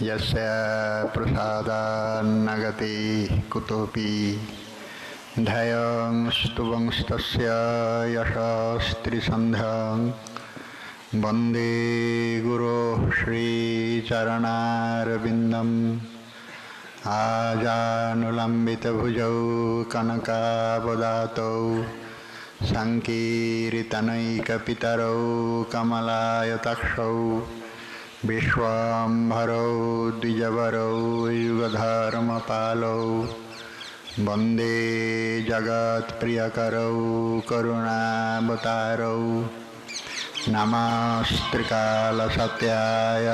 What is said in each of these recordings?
यस्य प्रसादान्नगति कुतोऽपि ध्ययं स्तुवंस्तस्य यशस्त्रिसन्ध्यं वन्दे गुरोः श्रीचरणारविन्दम् आजानुलम्बितभुजौ कनकावदातौ सङ्कीर्तनैकपितरौ कमलायताक्षौ विश्वाम्भरौ द्विजवरौ युगधर्मपालौ वन्दे जगत्प्रियकरौ करुणावतारौ नमस्त्रिकालसत्याय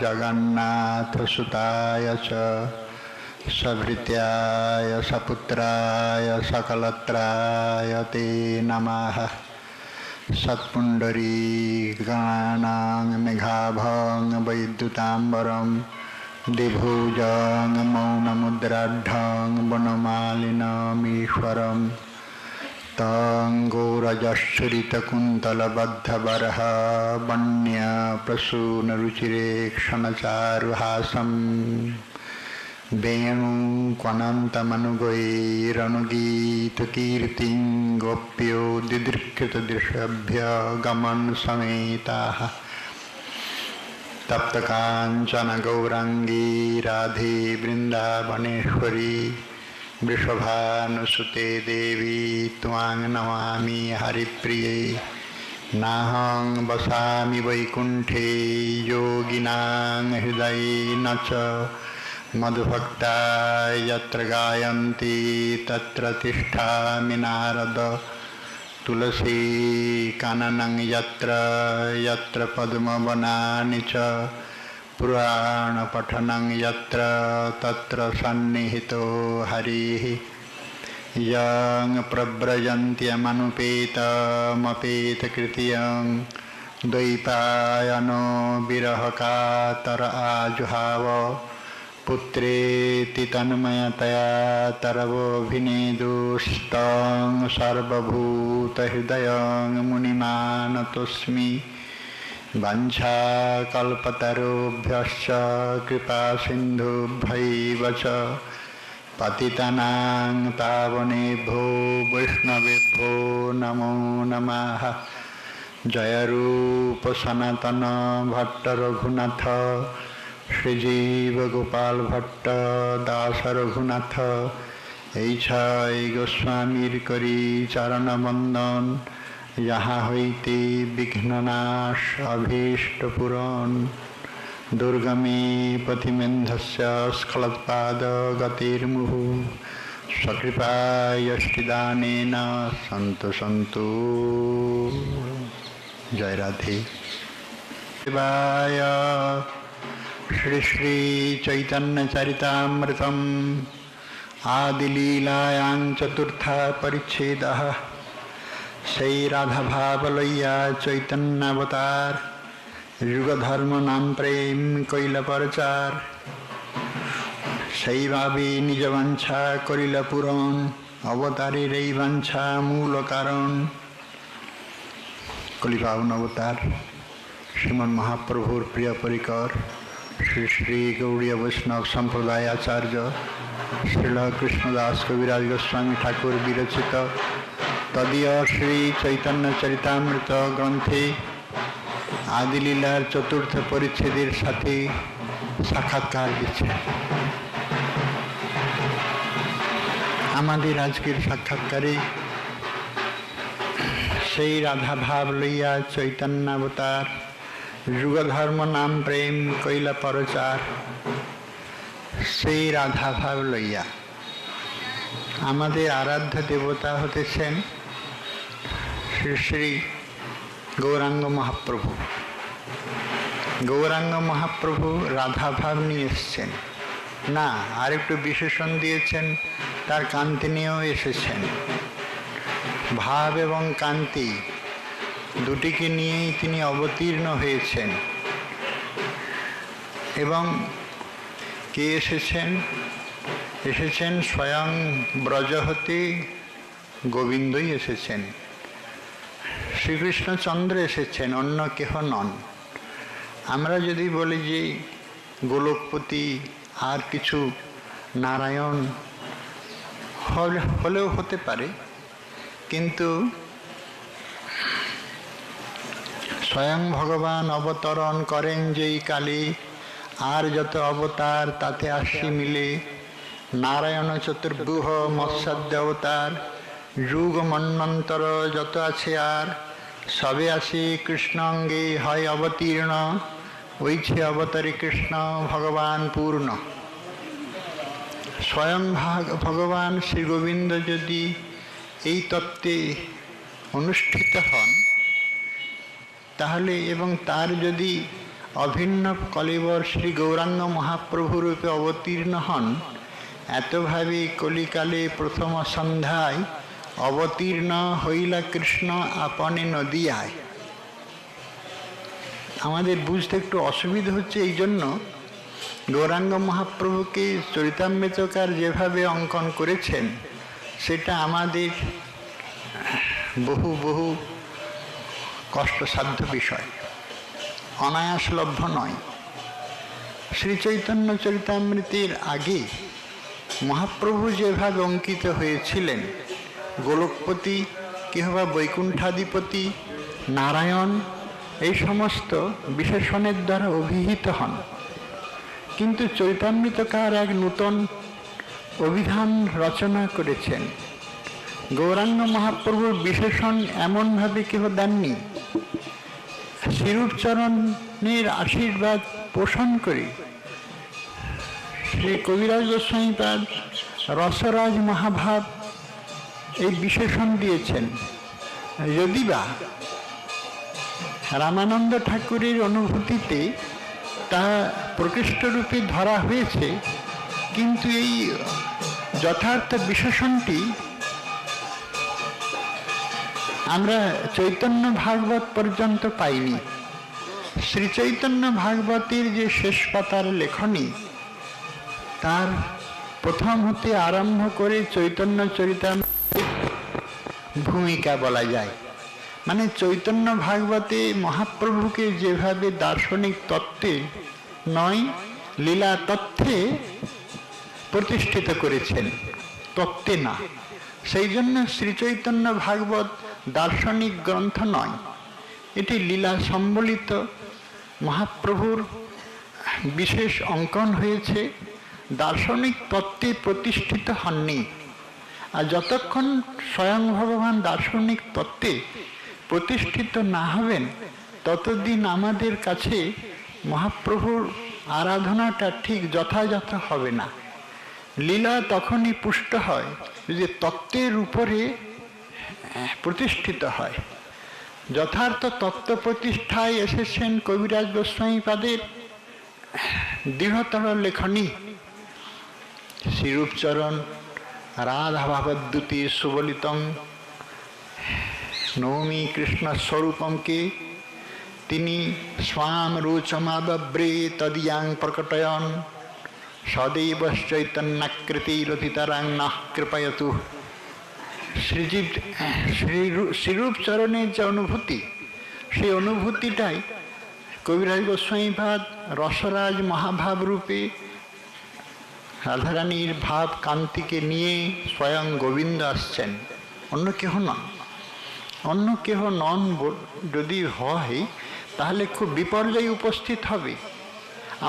जगन्नाथसुताय च सभृत्याय सपुत्राय सकलत्राय ते नमः। सत्पुण्डरीकाणां मेघाभं वैद्युताम्बरं द्विभुजं मौनमुद्राढ्यं वनमालिनमीश्वरं तं गौरजश्रितकुन्तलबद्धबरः वन्यप्रसूनरुचिरेक्षणचारुहासं वेणुक्वनन्तमनुगैरनुगीतकीर्तिं गोप्यो दिदृक्षतदृशभ्य गमनसमेताः तप्तकाञ्चन गौराङ्गी राधे वृन्दावनेश्वरी वृषभानुसुते देवी त्वां नमामि हरिप्रिये। नाहं वसामि वैकुण्ठे योगिनां हृदयेन च मधुभक्ता यत्र गायन्ति तत्र तिष्ठामि नारद। तुलसी काननं यत्र यत्र पद्मवनानि च पुराणपठनं यत्र तत्र सन्निहितो हरिः। यं प्रव्रजन्त्यमनुपेतमपेतकृत्यं द्वैपायनो विरहकातर आजुहाव पुत्रेति तन्मयतया तरवोऽभिनेदुस्तं सर्वभूतहृदयं मुनिमानतोऽस्मि। वञ्छाकल्पतरुभ्यश्च कृपासिन्धुभ्यैव च पतितानां पावनेभ्यो वैष्णवेभ्यो नमो नमः। जय रूप सनातन भट्ट रघुनाथ श्रीजीव गोपाल भट्ट दास रघुनाथ এই ছয় গোস্বামীর করি চরণ বন্দন। যাহা হইতে বিঘ্ননাশ অভীষ্ট পূরণ। দুর্গমে পথিমেন্ধস্য স্খলৎপাদ গতির্মুহু স্বকৃপায়ষ্টিদানেন সন্তু সন্তু। জয় রাধে। শিবায়। श्री श्री चैतन्य चरितामृतम् आदिलीलायां चतुर्था परिच्छेदः। श्री राधा भाव लैया चैतन्यावतार युगधर्म नाम प्रेम कैल परचार। সেই ভাবে নিজ বাঞ্ছা করিল পূরণ অবতারের এই বাঞ্ছা মূল কারণ। কলিপাবন অবতার শ্রীমন মহাপ্রভুর প্রিয় পরিকর श्री श्री गौड़ीय वैष्णव संप्रदाय आचार्य श्रील कृष्णदास कविराज गोस्वामी ठाकुर विरचित तदीय श्री चैतन्य चरितामृत ग्रंथे आदिलीलार चतुर्थ परिच्छेदेर साथे साक्षात्कार दिच्छे। आमादेर आजकेर साक्षात्कारे सेई राधा भाव लइया चैतन्यावतार যুগধর্ম নাম প্রেম কৈলা পরচার সেই রাধা ভাব লইয়া আমাদের আরাধ্য দেবতা হতেছেন শ্রী শ্রী গৌরাঙ্গ মহাপ্রভু। গৌরাঙ্গ মহাপ্রভু রাধা ভাব নিয়ে এসছেন না, আর একটু বিশেষণ দিয়েছেন, তার কান্তি নিয়েও এসেছেন। ভাব এবং কান্তি দুটিকে নিয়েই তিনি অবতীর্ণ হয়েছেন। এবং কে এসেছেন? এসেছেন স্বয়ং ব্রজ হতে গোবিন্দই এসেছেন। শ্রীকৃষ্ণচন্দ্র এসেছেন, অন্য কেহ নন। আমরা যদি বলি যে গোলকপতি আর কিছু নারায়ণ হলেও হতে পারে, কিন্তু স্বয়ং ভগবান অবতরণ করেন যেই কালে, আর যত অবতার তাতে আসি মিলে, নারায়ণ চতুর্ভুহ মৎস্যাদ্য অবতার, যুগ মন্বন্তর যত আছে আর, সবে আসে কৃষ্ণ অঙ্গে হয় অবতীর্ণ, ওইছে অবতারে কৃষ্ণ ভগবান পূর্ণ। স্বয়ং ভগবান শ্রী গোবিন্দ যদি এই তত্ত্বে অনুষ্ঠিত হন, তাহলে এবং তার যদি অভিন্ন কলেবর শ্রী গৌরাঙ্গ মহাপ্রভু রূপে অবতীর্ণ হন, এতভাবে কলিকালে প্রথম সন্ধ্যায় অবতীর্ণ হইলা কৃষ্ণ আপনে নদিয়ায়। আমাদের বুঝতে একটু অসুবিধা হচ্ছে, এই জন্য গৌরাঙ্গ মহাপ্রভুকে চরিতামৃতকার যেভাবে অঙ্কন করেছেন, সেটা আমাদের বহু কষ্টসাধ্য বিষয়, অনায়াসলভ্য নয়। শ্রী চৈতন্য চরিতামৃতের আগে মহাপ্রভু যেভাবে অঙ্কিত হয়েছিলেন, গোলকপতি কিংবা বৈকুণ্ঠাধিপতি, নারায়ণ, এই সমস্ত বিশেষণের দ্বারা অভিহিত হন। কিন্তু চরিতামৃতকার এক নূতন অভিধান রচনা করেছেন। গৌরাঙ্গ মহাপ্রভুর বিশেষণ এমনভাবে কেহ দেননি। শ্রীরূপচরণের আশীর্বাদ পোষণ করে শ্রী কবিরাজ গোস্বামীপাদ রসরাজ মহাভাব এই বিশেষণ দিয়েছেন। যদিবা রামানন্দ ঠাকুরের অনুভূতিতে তা প্রকৃষ্টরূপে ধরা হয়েছে, কিন্তু এই যথার্থ বিশেষণটি আমরা চৈতন্য ভাগবত পর্যন্ত পাইনি। শ্রী চৈতন্য ভাগবতের যে শেষ পাতার লেখনী, তার প্রথম হতে আরম্ভ করে চৈতন্য চরিতামৃতের ভূমিকা বলা যায়। মানে চৈতন্য ভাগবতে মহাপ্রভুকে যেভাবে দার্শনিক তত্ত্বে নয়, লীলা তত্ত্বে প্রতিষ্ঠিত করেছেন, তত্ত্বে না। সেই জন্য শ্রী চৈতন্য ভাগবত দার্শনিক গ্রন্থ নয়, এটি লীলা সম্বলিত মহাপ্রভুর বিশেষ অঙ্কন হয়েছে, দার্শনিক তত্ত্বে প্রতিষ্ঠিত হননি। আর যতক্ষণ স্বয়ং ভগবান দার্শনিক তত্ত্বে প্রতিষ্ঠিত না হবেন, ততদিন আমাদের কাছে মহাপ্রভুর আরাধনাটা ঠিক যথাযথ হবে না। লীলা তখনই পুষ্ট হয় যদি তত্ত্বের উপরে প্রতিষ্ঠিত হয়। যথার্থ তত্ত্ব প্রতিষ্ঠায় এসেছেন কবিরাজ গোস্বামীপাদের দৃঢ়তর লেখনী। শ্রীরূপচরণ রাধা ভাবদ্যুতি সুবলিতং নৌমি কৃষ্ণ স্বরূপমকে তিনি স্বাম রুচমাবব্রে তদিয়াং প্রকটয়ন সদৈব চৈতন্যাকৃতিরথিতরাং নঃ কৃপয়তু। শ্রীরূপচরণের যে অনুভূতি, সেই অনুভূতিটাই কবিরাজ গোস্বামীপাদ রসরাজ মহাভাব রূপে রাধারানীর ভাব কান্তিকে নিয়ে স্বয়ং গোবিন্দ আসছেন, অন্য কেহ নন। অন্য কেহ নন যদি হয়, তাহলে খুব বিপর্যয় উপস্থিত হবে।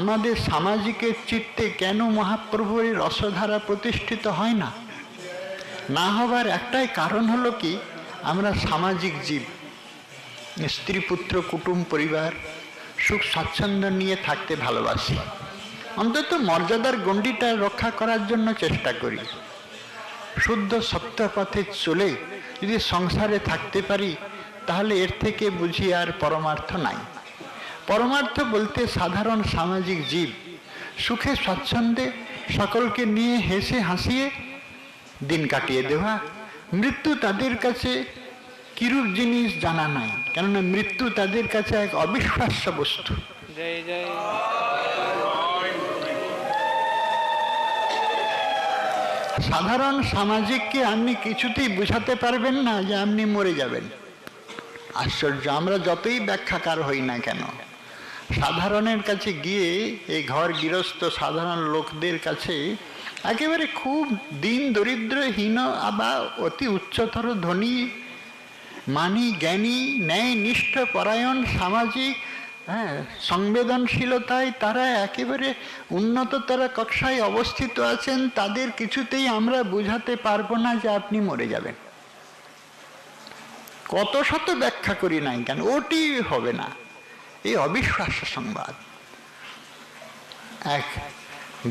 আমাদের সামাজিকের চিত্তে কেন মহাপ্রভুর রসধারা প্রতিষ্ঠিত হয় না? না হবার একটাই কারণ হলো কি, আমরা সামাজিক জীব, স্ত্রী পুত্র কুটুম্ব পরিবার সুখ স্বাচ্ছন্দ্য নিয়ে থাকতে ভালোবাসি। অন্তত মর্যাদার গণ্ডিটা রক্ষা করার জন্য চেষ্টা করি। শুদ্ধ সত্য পথে চলে যদি সংসারে থাকতে পারি, তাহলে এর থেকে বুঝি আর পরমার্থ নাই। পরমার্থ বলতে সাধারণ সামাজিক জীব সুখে স্বাচ্ছন্দ্যে সকলকে নিয়ে হেসে হাসিয়ে দিন কাটিয়ে দেওয়া। মৃত্যু তাদের কাছে কিরূপ জিনিস জানা নাই, কেননা মৃত্যু তাদের কাছে এক অবিশ্বাস্য বস্তু। জয় জয়। সাধারণ সামাজিককে আপনি কিছুতেই বুঝাতে পারবেন না যে আপনি মরে যাবেন। আশ্চর্য, আমরা যতই ব্যাখ্যাকার হই না কেন, সাধারণের কাছে গিয়ে এই ঘর গৃহস্থ সাধারণ লোকদের কাছে একেবারে খুব দিন দরিদ্র হীন বা অতি উচ্চতর ধনী মানি জ্ঞানী ন্যায় নিষ্ঠ পরায়ণ সামাজিক সংবেদনশীলতায় তারা একেবারে উন্নততর কক্ষায় অবস্থিত আছেন, তাদের কিছুতেই আমরা বুঝাতে পারবো না যে আপনি মরে যাবেন। কত শত ব্যাখ্যা করি নাই কেন, ওটি হবে না। এই অবিশ্বাস্য সংবাদ। এক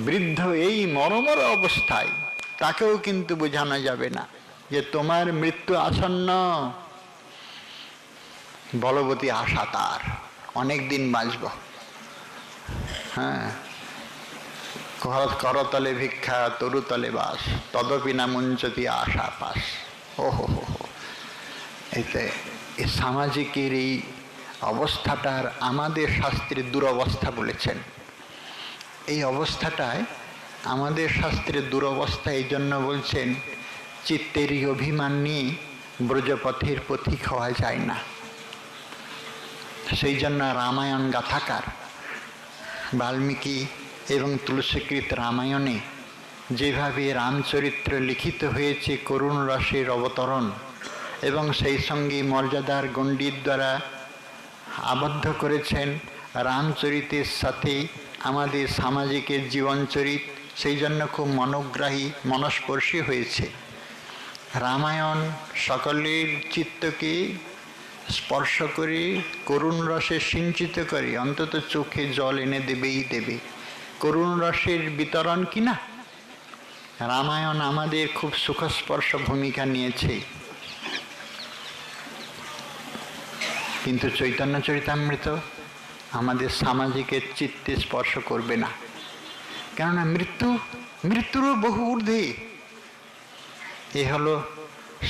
বৃদ্ধ এই মরমর অবস্থায় তাকেও কিন্তু বোঝানো যাবে না যে তোমার মৃত্যু আসন্ন। বলবতী আশা তার, অনেক দিন বাঁচব। হ্যাঁ, করতলে ভিক্ষা তরুতলে বাস, তদপি না মুঞ্চতি আশা পাস। ও হো হো হো। এতে এই সামাজিকের এই অবস্থাটার আমাদের শাস্ত্রে দুরবস্থা বলেছেন। এই অবস্থাটায় আমাদের শাস্ত্রের দুরবস্থা এই জন্য বলছেন, চিত্তেরই অভিমান নিয়ে ব্রজপথের পথিক হওয়া যায় না। সেই জন্য রামায়ণ গাথাকার বাল্মীকি এবং তুলসীকৃত রামায়ণে যেভাবে রামচরিত্র লিখিত হয়েছে করুণ রসের অবতরণ এবং সেই সঙ্গে মর্যাদার গণ্ডির দ্বারা আবদ্ধ করেছেন রামচরিতের সাথে আমাদের সামাজিকের জীবনচরিত, সেই জন্য খুব মনোগ্রাহী মনস্পর্শী হয়েছে। রামায়ণ সকলের চিত্তকে স্পর্শ করে করুণ রসে সিঞ্চিত করে, অন্তত চোখে জল এনে দেবেই দেবে। করুণ রসের বিতরণ কিনা রামায়ণ আমাদের খুব সুখস্পর্শ ভূমিকা নিয়েছে। কিন্তু চৈতন্য চরিতামৃত আমাদের সামাজিকের চিত্তে স্পর্শ করবে না, কেননা মৃত্যুরও বহু ঊর্ধ্বে। এ হলো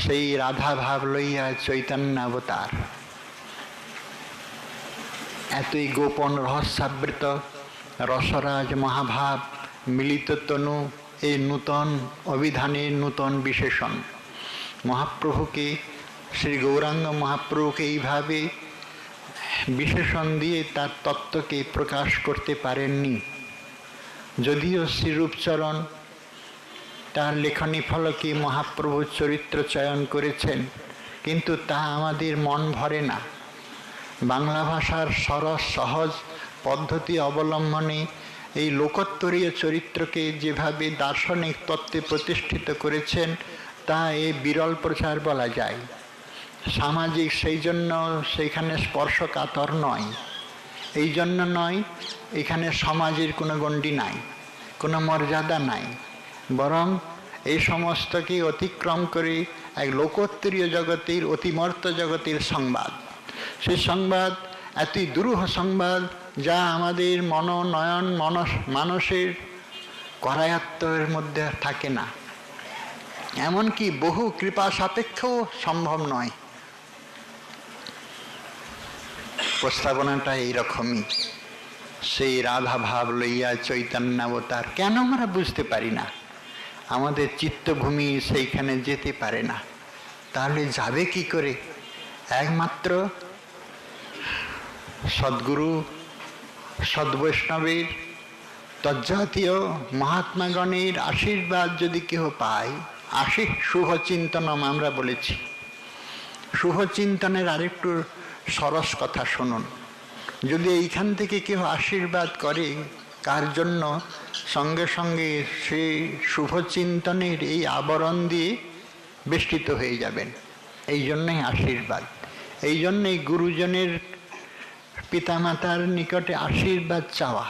সেই রাধা ভাব লইয়া চৈতন্য অবতার। এতই গোপন রহস্যাবৃত রসরাজ মহাভাব মিলিত তনু এই নূতন অভিধানের নূতন বিশেষণ। মহাপ্রভুকে, শ্রী গৌরাঙ্গ মহাপ্রভুকে এইভাবে বিশেষণ দিয়ে তার তত্ত্বকে প্রকাশ করতে পারেননি। যদিও শ্রীরূপচরণ তার লেখনী ফলকে মহাপ্রভুর চরিত্র চয়ন করেছেন, কিন্তু তা আমাদের মন ভরে না। বাংলা ভাষার সরস সহজ পদ্ধতি অবলম্বনে এই লোকোত্তরীয় চরিত্রকে যেভাবে দার্শনিক তত্ত্বে প্রতিষ্ঠিত করেছেন তা এই বিরল প্রচার বলা যায়। সামাজিক সেই জন্য সেইখানে স্পর্শকাতর নয়, এই জন্য নয় এখানে সমাজের কোনো গণ্ডি নাই, কোনো মর্যাদা নাই, বরং এই সমস্তকে অতিক্রম করে এক লোকোত্তরীয় জগতের অতিমর্ত জগতের সংবাদ। সেই সংবাদ এতই দুরূহ সংবাদ যা আমাদের মনোনয়ন মানসের করায়ত্তের মধ্যে থাকে না, এমনকি বহু কৃপা সাপেক্ষেও সম্ভব নয়। প্রস্তাবনাটা এইরকমই। সেই রাধা ভাব লইয়া চৈতন্যাবতার কেন আমরা বুঝতে পারি না? আমাদের চিত্তভূমি সেইখানে যেতে পারে না। তাহলে যাবে কি করে? একমাত্র সদ্গুরু সদ্বৈষ্ণবের তজ্জাতীয় মহাত্মাগণের আশীর্বাদ যদি কেহ পায়, শুভচিন্তনম আমরা বলেছি। শুভচিন্তনের আরেকটু সরস কথা শুনুন। যদি এইখান থেকে কেহ আশীর্বাদ করে কার জন্য, সঙ্গে সঙ্গে সেই শুভচিন্তনের এই আবরণ দিয়ে বেষ্টিত হয়ে যাবেন। এই জন্যই আশীর্বাদ, এই জন্যই গুরুজনের পিতামাতার নিকটে আশীর্বাদ চাওয়া,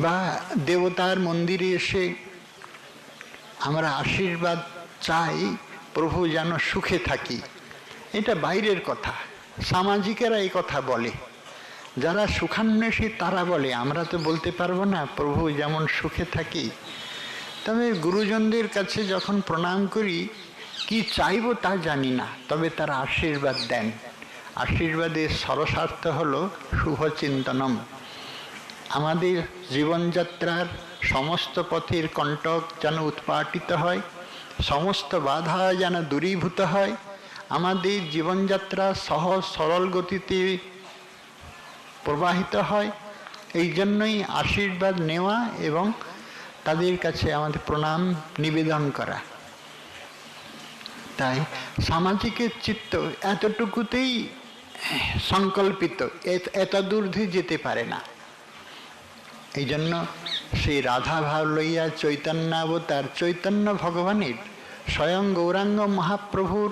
বা দেবতার মন্দিরে এসে আমরা আশীর্বাদ চাই প্রভু যেন সুখে থাকি। এটা বাইরের কথা, সামাজিকেরা এই কথা বলে। যারা সুখান্বেষী তারা বলে, আমরা তো বলতে পারবো না প্রভু যেমন সুখে থাকি। তবে গুরুজনদের কাছে যখন প্রণাম করি, কি চাইব তা জানি না, তবে তারা আশীর্বাদ দেন। আশীর্বাদের সরসার্থ হল শুভচিন্তনম। আমাদের জীবনযাত্রার সমস্ত পথের কণ্টক যেন উৎপাটিত হয়, সমস্ত বাধা যেন দূরীভূত হয়, আমাদের জীবনযাত্রা সহজ সরল গতিতে প্রবাহিত হয়। এই জন্যই আশীর্বাদ নেওয়া এবং তাদের কাছে আমাদের প্রণাম নিবেদন করা। তাই সামাজিকের চিত্ত এতটুকুতেই সংকল্পিত, এতদূর্ধ্বে যেতে পারে না। এই জন্য সেই রাধা ভাব লইয়া চৈতন্যাবতার চৈতন্য ভগবানের স্বয়ং গৌরাঙ্গ মহাপ্রভুর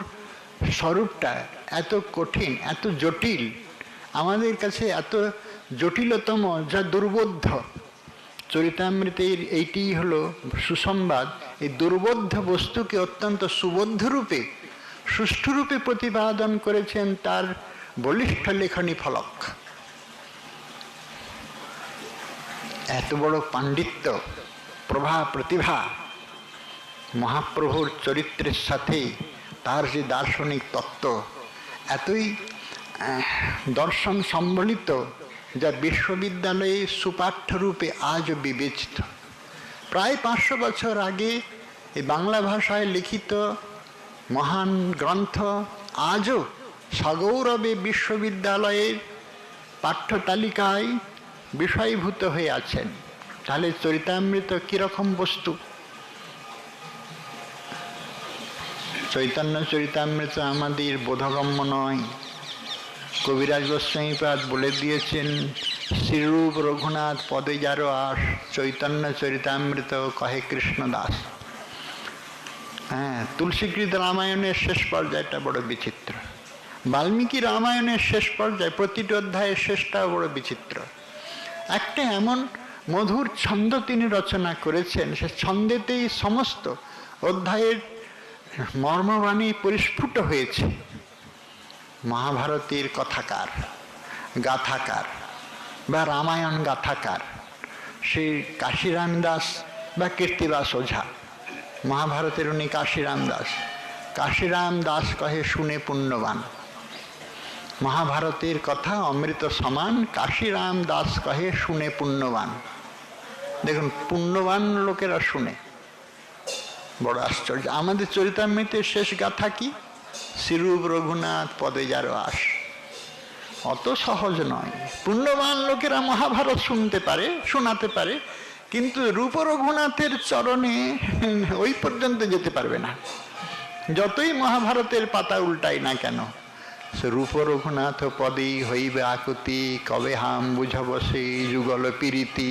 স্বরূপটা এত কঠিন, এত জটিল, আমাদের কাছে এত জটিলতম, যা দুর্বোধ্য। চরিতামৃতের এইটি হলো সুসংবাদ। এই দুর্বোধ্য বস্তুকে অত্যন্ত সুবোধ্য রূপে, সুষ্ঠু রূপে প্রতিপাদন করেছেন তার বলিষ্ঠ লেখনী ফলক। এত বড় পাণ্ডিত্য, প্রভা, প্রতিভা মহাপ্রভুর চরিত্রের সাথে তার যে দার্শনিক তত্ত্ব এতই দর্শন সম্বলিত, যা বিশ্ববিদ্যালয়ে সুপাঠ্য রূপে আজও বিবেচিত। প্রায় 500 বছর আগে এই বাংলা ভাষায় লিখিত মহান গ্রন্থ আজও সগৌরবে বিশ্ববিদ্যালয়ের পাঠ্য তালিকায় বিষয়ভূত হয়ে আছেন। তাহলে চরিতামৃত কিরকম বস্তু? চৈতন্য চরিতামৃত আমাদের বোধগম্য নয়। কবিরাজ গোস্বামীপাদ বলে দিয়েছেন, শ্রীরূপ রঘুনাথ পদে যারো আস, চৈতন্য চরিতামৃত কহে কৃষ্ণদাস। হ্যাঁ, তুলসীকৃত রামায়ণের শেষ পর্যায়টা বড় বিচিত্র। বাল্মীকি রামায়ণের শেষ পর্যায়ে প্রতিটি অধ্যায়ের শেষটাও বড় বিচিত্র। একটা এমন মধুর ছন্দ তিনি রচনা করেছেন, সে ছন্দেতেই সমস্ত অধ্যায়ের মর্মবাণী পরিস্ফুট হয়েছে। মহাভারতের কথাকার, গাথাকার বা রামায়ণ গাথাকার সেই কাশিরাম দাস বা কীর্তিবাস ওঝা। মহাভারতের উনি কাশিরাম দাস। কাশিরাম দাস কহে শুনে পুণ্যবান। মহাভারতের কথা অমৃত সমান, কাশিরাম দাস কহে শুনে পুণ্যবান। দেখুন, পুণ্যবান লোকেরা শুনে, বড় আশ্চর্য। আমাদের চরিতামৃতের শেষ গাথা কি? শ্রীরূপ রঘুনাথ পদে যারো আস। অত সহজ নয়। পুণ্যবান লোকেরা মহাভারত শুনতে পারে, শোনাতে পারে, কিন্তু রূপ রঘুনাথের চরণে ওই পর্যন্ত যেতে পারবে না, যতই মহাভারতের পাতা উল্টাই না কেন। রূপ রঘুনাথ পদে হইবে আকুতি, কবে হাম বুঝব সেই যুগল প্রীতি।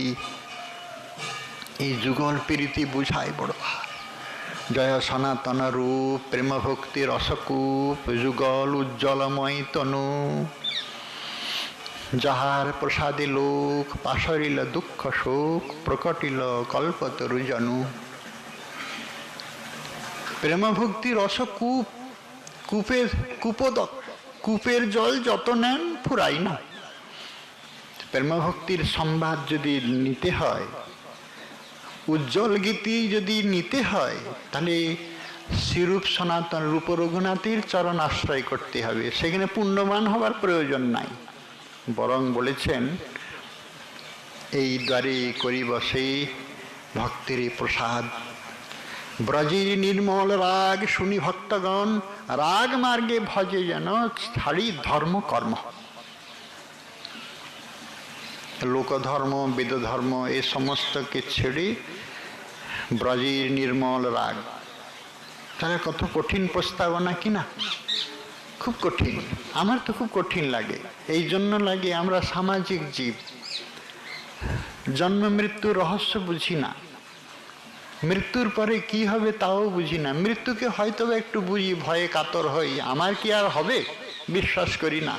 এই যুগল প্রীতি বুঝায় বড় ভার। জয় সনাতন রূপ প্রেম ভক্তি রসকূপ, যুগল উজ্জ্বলময় তনু, যাহার প্রসাদে লোক পাশরিল দুঃখ শোক, প্রকটিল কল্পতরু জনু। প্রেম ভক্তি রসকূপ, কূপের জল যত নেন ফুরাই না। প্রেম ভক্তির সংবাদ যদি নিতে হয়, উজ্জ্বল গীতি যদি নিতে হয়, তাহলে শ্রীরূপ সনাতন রূপ রঘুনাথের চরণ আশ্রয় করতে হবে। সেখানে পুণ্যবান হবার প্রয়োজন নাই। বরং বলেছেন, এই দ্বারে করি বসে ভক্তির প্রসাদ, ব্রজের নির্মল রাগ শুনি ভক্তগণ, রাগ মার্গে ভজে যেন ছাড়ি ধর্ম কর্ম। লোকধর্ম, বেদধর্ম এ সমস্তকে ছেড়ে ব্রজের নির্মল রাগ। তাহলে কত কঠিন প্রস্তাবনা কিনা? খুব কঠিন। আমার তো খুব কঠিন লাগে। এই জন্য লাগে, আমরা সামাজিক জীব, জন্ম মৃত্যুর রহস্য বুঝি না। মৃত্যুর পরে কি হবে তাও বুঝি না। মৃত্যুকে হয়তো একটু বুঝি, ভয়ে কাতর হই। আমার কি আর হবে? বিশ্বাস করি না।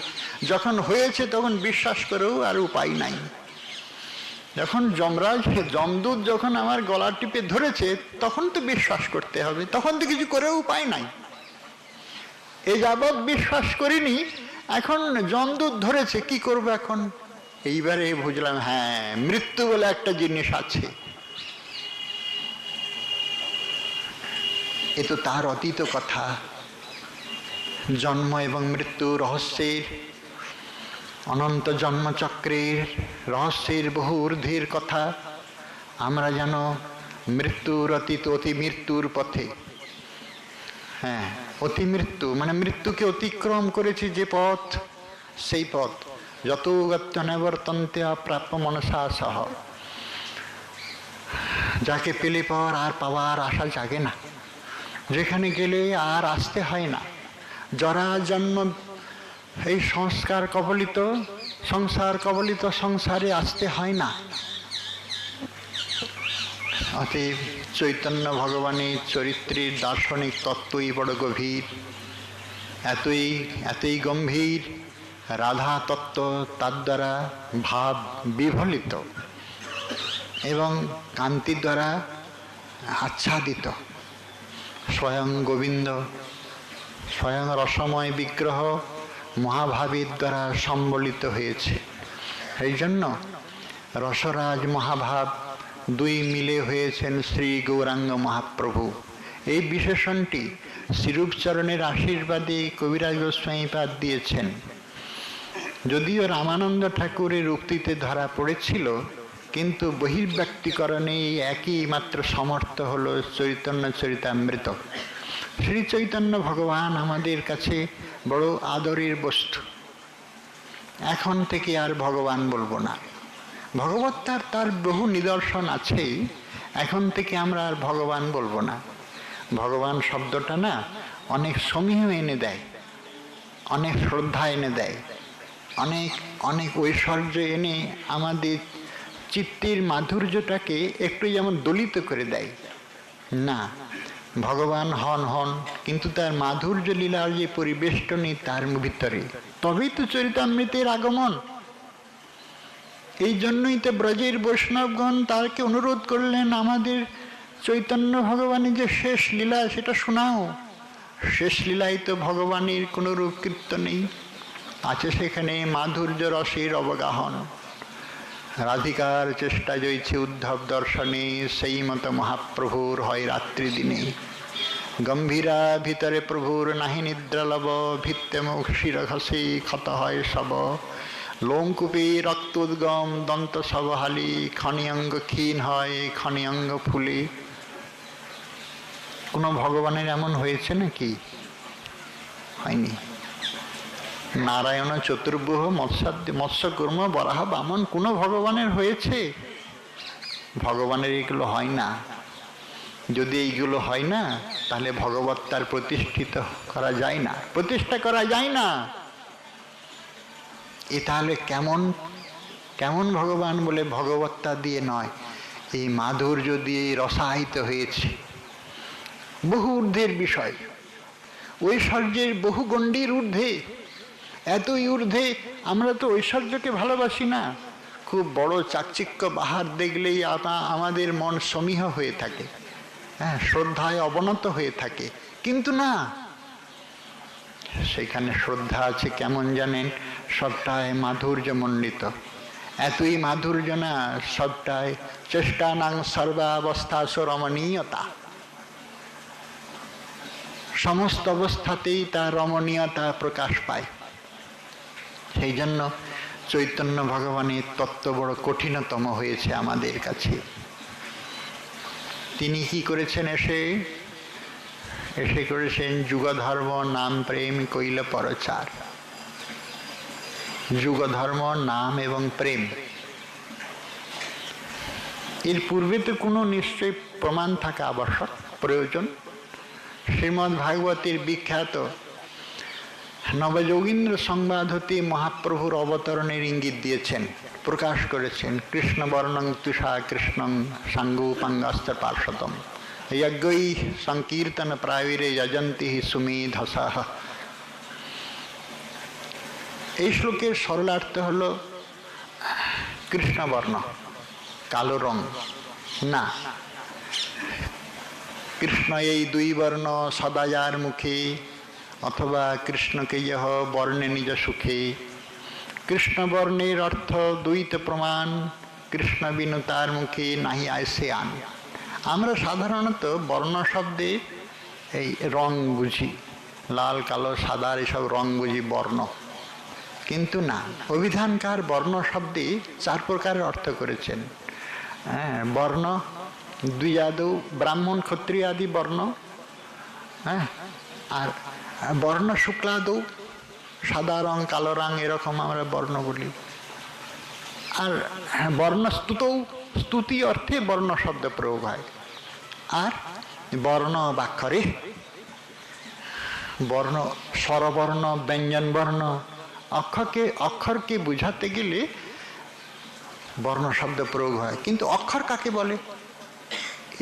যখন হয়েছে তখন বিশ্বাস করেও আর উপায় নাই। যখন যমদূত যখন আমার গলা টিপে ধরেছে, তখন তো বিশ্বাস করতে হবে, তখন তো কিছু করেও উপায় নাই। এ যাবৎ বিশ্বাস করিনি, এখন যমদূত ধরেছে, কি করব এখন? এইবারে বুঝলাম, হ্যাঁ, মৃত্যু বলে একটা জিনিস আছে। এ তো তার অতীত কথা। জন্ম এবং মৃত্যু রহস্যের, অনন্ত জন্মচক্রের রহস্যের বহু ঊর্ধ্বের কথা। আমরা যেন মৃত্যুর অতীত অতি মৃত্যুর পথে। হ্যাঁ, অতি মৃত্যু মানে মৃত্যুকে অতিক্রম করেছি যে পথ, সেই পথ। যত গত্য নিবর্তন্তে অপ্রাপ্য মনসা সহ। যাকে পেলে পর আর পাওয়ার আশা জাগে না, যেখানে গেলে আর আসতে হয় না। জরা জন্ম এই সংস্কার কবলিত সংসার কবলিত সংসারে আসতে হয় না। অতএব চৈতন্য ভগবানের চরিত্রের দার্শনিক তত্ত্বই বড় গভীর, এতই গম্ভীর। রাধা তত্ত্ব তার দ্বারা ভাব বিভলিত এবং কান্তি দ্বারা আচ্ছাদিত। স্বয়ং গোবিন্দ, স্বয়ং রসময় বিগ্রহ মহাভাবের দ্বারা সম্বলিত হয়েছে। এই জন্য রসরাজ মহাভাব দুই মিলে হয়েছেন শ্রী গৌরাঙ্গ মহাপ্রভু। এই বিশেষণটি শ্রীরূপচরণের আশীর্বাদে কবিরাজ গোস্বামীপাদ দিয়েছেন। যদিও রামানন্দ ঠাকুরের উক্তিতে ধরা পড়েছিল, কিন্তু বহির্ব্যক্তিকরণে একই মাত্র সমর্থ হল চৈতন্য চরিতামৃত। শ্রী চৈতন্য ভগবান আমাদের কাছে বড় আদরের বস্তু। এখন থেকে আর ভগবান বলবো না। ভগবত্তার তার বহু নিদর্শন আছেই, এখন থেকে আমরা আর ভগবান বলবো না। ভগবান শব্দটা না অনেক সমীহ এনে দেয়, অনেক শ্রদ্ধা এনে দেয়, অনেক অনেক ঐশ্বর্য এনে আমাদের চিত্তের মাধুর্যটাকে একটু যেমন দলিত করে দেয়। না, ভগবান হন কিন্তু তার মাধুর্য লীলার যে পরিবেষ্টনী তার ভিতরে, তবেই তো চরিতামৃতের আগমন। এই জন্যই তো ব্রজের বৈষ্ণবগণ তাকে অনুরোধ করলেন, আমাদের চৈতন্য ভগবানের যে শেষ লীলা সেটা শোনাও। শেষ লীলায় তো ভগবানের কোনো রূপ কীর্ত নেই, আছে সেখানে মাধুর্য রসের অবগাহন। রাধিকার চেষ্টা জয়ছে উদ্ধব দর্শনে, সেই মতো মহাপ্রভুর হয় রাত্রি দিনে। গম্ভীরা ভিতরে প্রভুর নাহি নিদ্রালব, ভিত্তে মুখ শির ঘষে ক্ষত হয় সব। লোমকূপে রক্তোদ্গম দন্ত সবহালি, খনিয়ঙ্গ ক্ষীণ হয় খনিয়ঙ্গ ফুলে। কোনো ভগবানের এমন হয়েছে নাকি? হয়নি। নারায়ণ চতুর্ভুজ মৎস্যকূর্ম বরাহ বামন কোনো ভগবানের হয়েছে? ভগবানের এগুলো হয় না। যদি এইগুলো হয় না, তাহলে ভগবত্তার প্রতিষ্ঠিত করা যায় না, প্রতিষ্ঠা করা যায় না। এ তাহলে কেমন কেমন ভগবান বলে? ভগবত্তা দিয়ে নয়, এই মাধুর্য দিয়ে রসায়িত হয়েছে। বহু ঊর্ধ্বের বিষয়, ঐশ্বর্যের বহু গণ্ডির ঊর্ধ্বে, এতই ঊর্ধ্বে। আমরা তো ঐশ্বর্যকে ভালোবাসি না। খুব বড় চাকচিক্য বাহার দেখলেই আমাদের মন সমীহ হয়ে থাকে, হ্যাঁ, শ্রদ্ধায় অবনত হয়ে থাকে। কিন্তু না, সেখানে শ্রদ্ধা আছে কেমন জানেন? সবটায় মাধুর্যমণ্ডিত। এতই মাধুর্য না, সবটায় চেষ্টানাং সর্বাবস্থা রমণীয়তা। সমস্ত অবস্থাতেই তার রমণীয়তা প্রকাশ পায়। সেই জন্য চৈতন্য ভগবানের তত্ত্ব বড় কঠিনতম হয়েছে আমাদের কাছে। তিনি কি করেছেন? এসে করেছেন যুগধর্ম নাম প্রেম কইল পরচার। যুগধর্ম, নাম এবং প্রেম, এর পূর্বে তো কোনো নিশ্চয় প্রমাণ থাকা আবশ্যক, প্রয়োজন। শ্রীমদ্ ভাগবতের বিখ্যাত নবযোগীন্দ্র সংবাদ হতে মহাপ্রভুর অবতরণের ইঙ্গিত দিয়েছেন, প্রকাশ করেছেন। কৃষ্ণবর্ণং তুষা কৃষ্ণং সাঙ্গোপাঙ্গাস্ত পার্শ্বতম যজ্ঞৈ সংকীর্তন প্রায়ীরে যজন্তি সুমেধসঃ। এই শ্লোকের সরলার্থ হল কৃষ্ণবর্ণ, কালো রং না। কৃষ্ণ এই দুই বর্ণ সদা যার মুখে, অথবা কৃষ্ণকে যহ বর্ণে নিজ সুখে। কৃষ্ণবর্ণের অর্থ দ্বৈত প্রমাণ, কৃষ্ণ বিনু তার মুখে নাহি আইসে আন। আমরা সাধারণত বর্ণ শব্দে এই রং বুঝি, লাল কালো সাদার এসব রং বুঝি বর্ণ। কিন্তু না, অভিধানকার বর্ণ শব্দে চার প্রকারের অর্থ করেছেন। হ্যাঁ, বর্ণ দুই আদৌ ব্রাহ্মণ ক্ষত্রিয় আদি বর্ণ, হ্যাঁ, আর বর্ণ শুক্লাদৌ সাদা রং, কালো রং, এরকম আমরা বর্ণ বলি। আর বর্ণস্তুতও, স্তুতি অর্থে বর্ণ শব্দ প্রয়োগ হয়। আর বর্ণ বাক্যরে বর্ণ, স্বরবর্ণ, ব্যঞ্জন বর্ণ, অক্ষরকে বুঝাতে গেলে বর্ণ শব্দ প্রয়োগ হয়। কিন্তু অক্ষর কাকে বলে?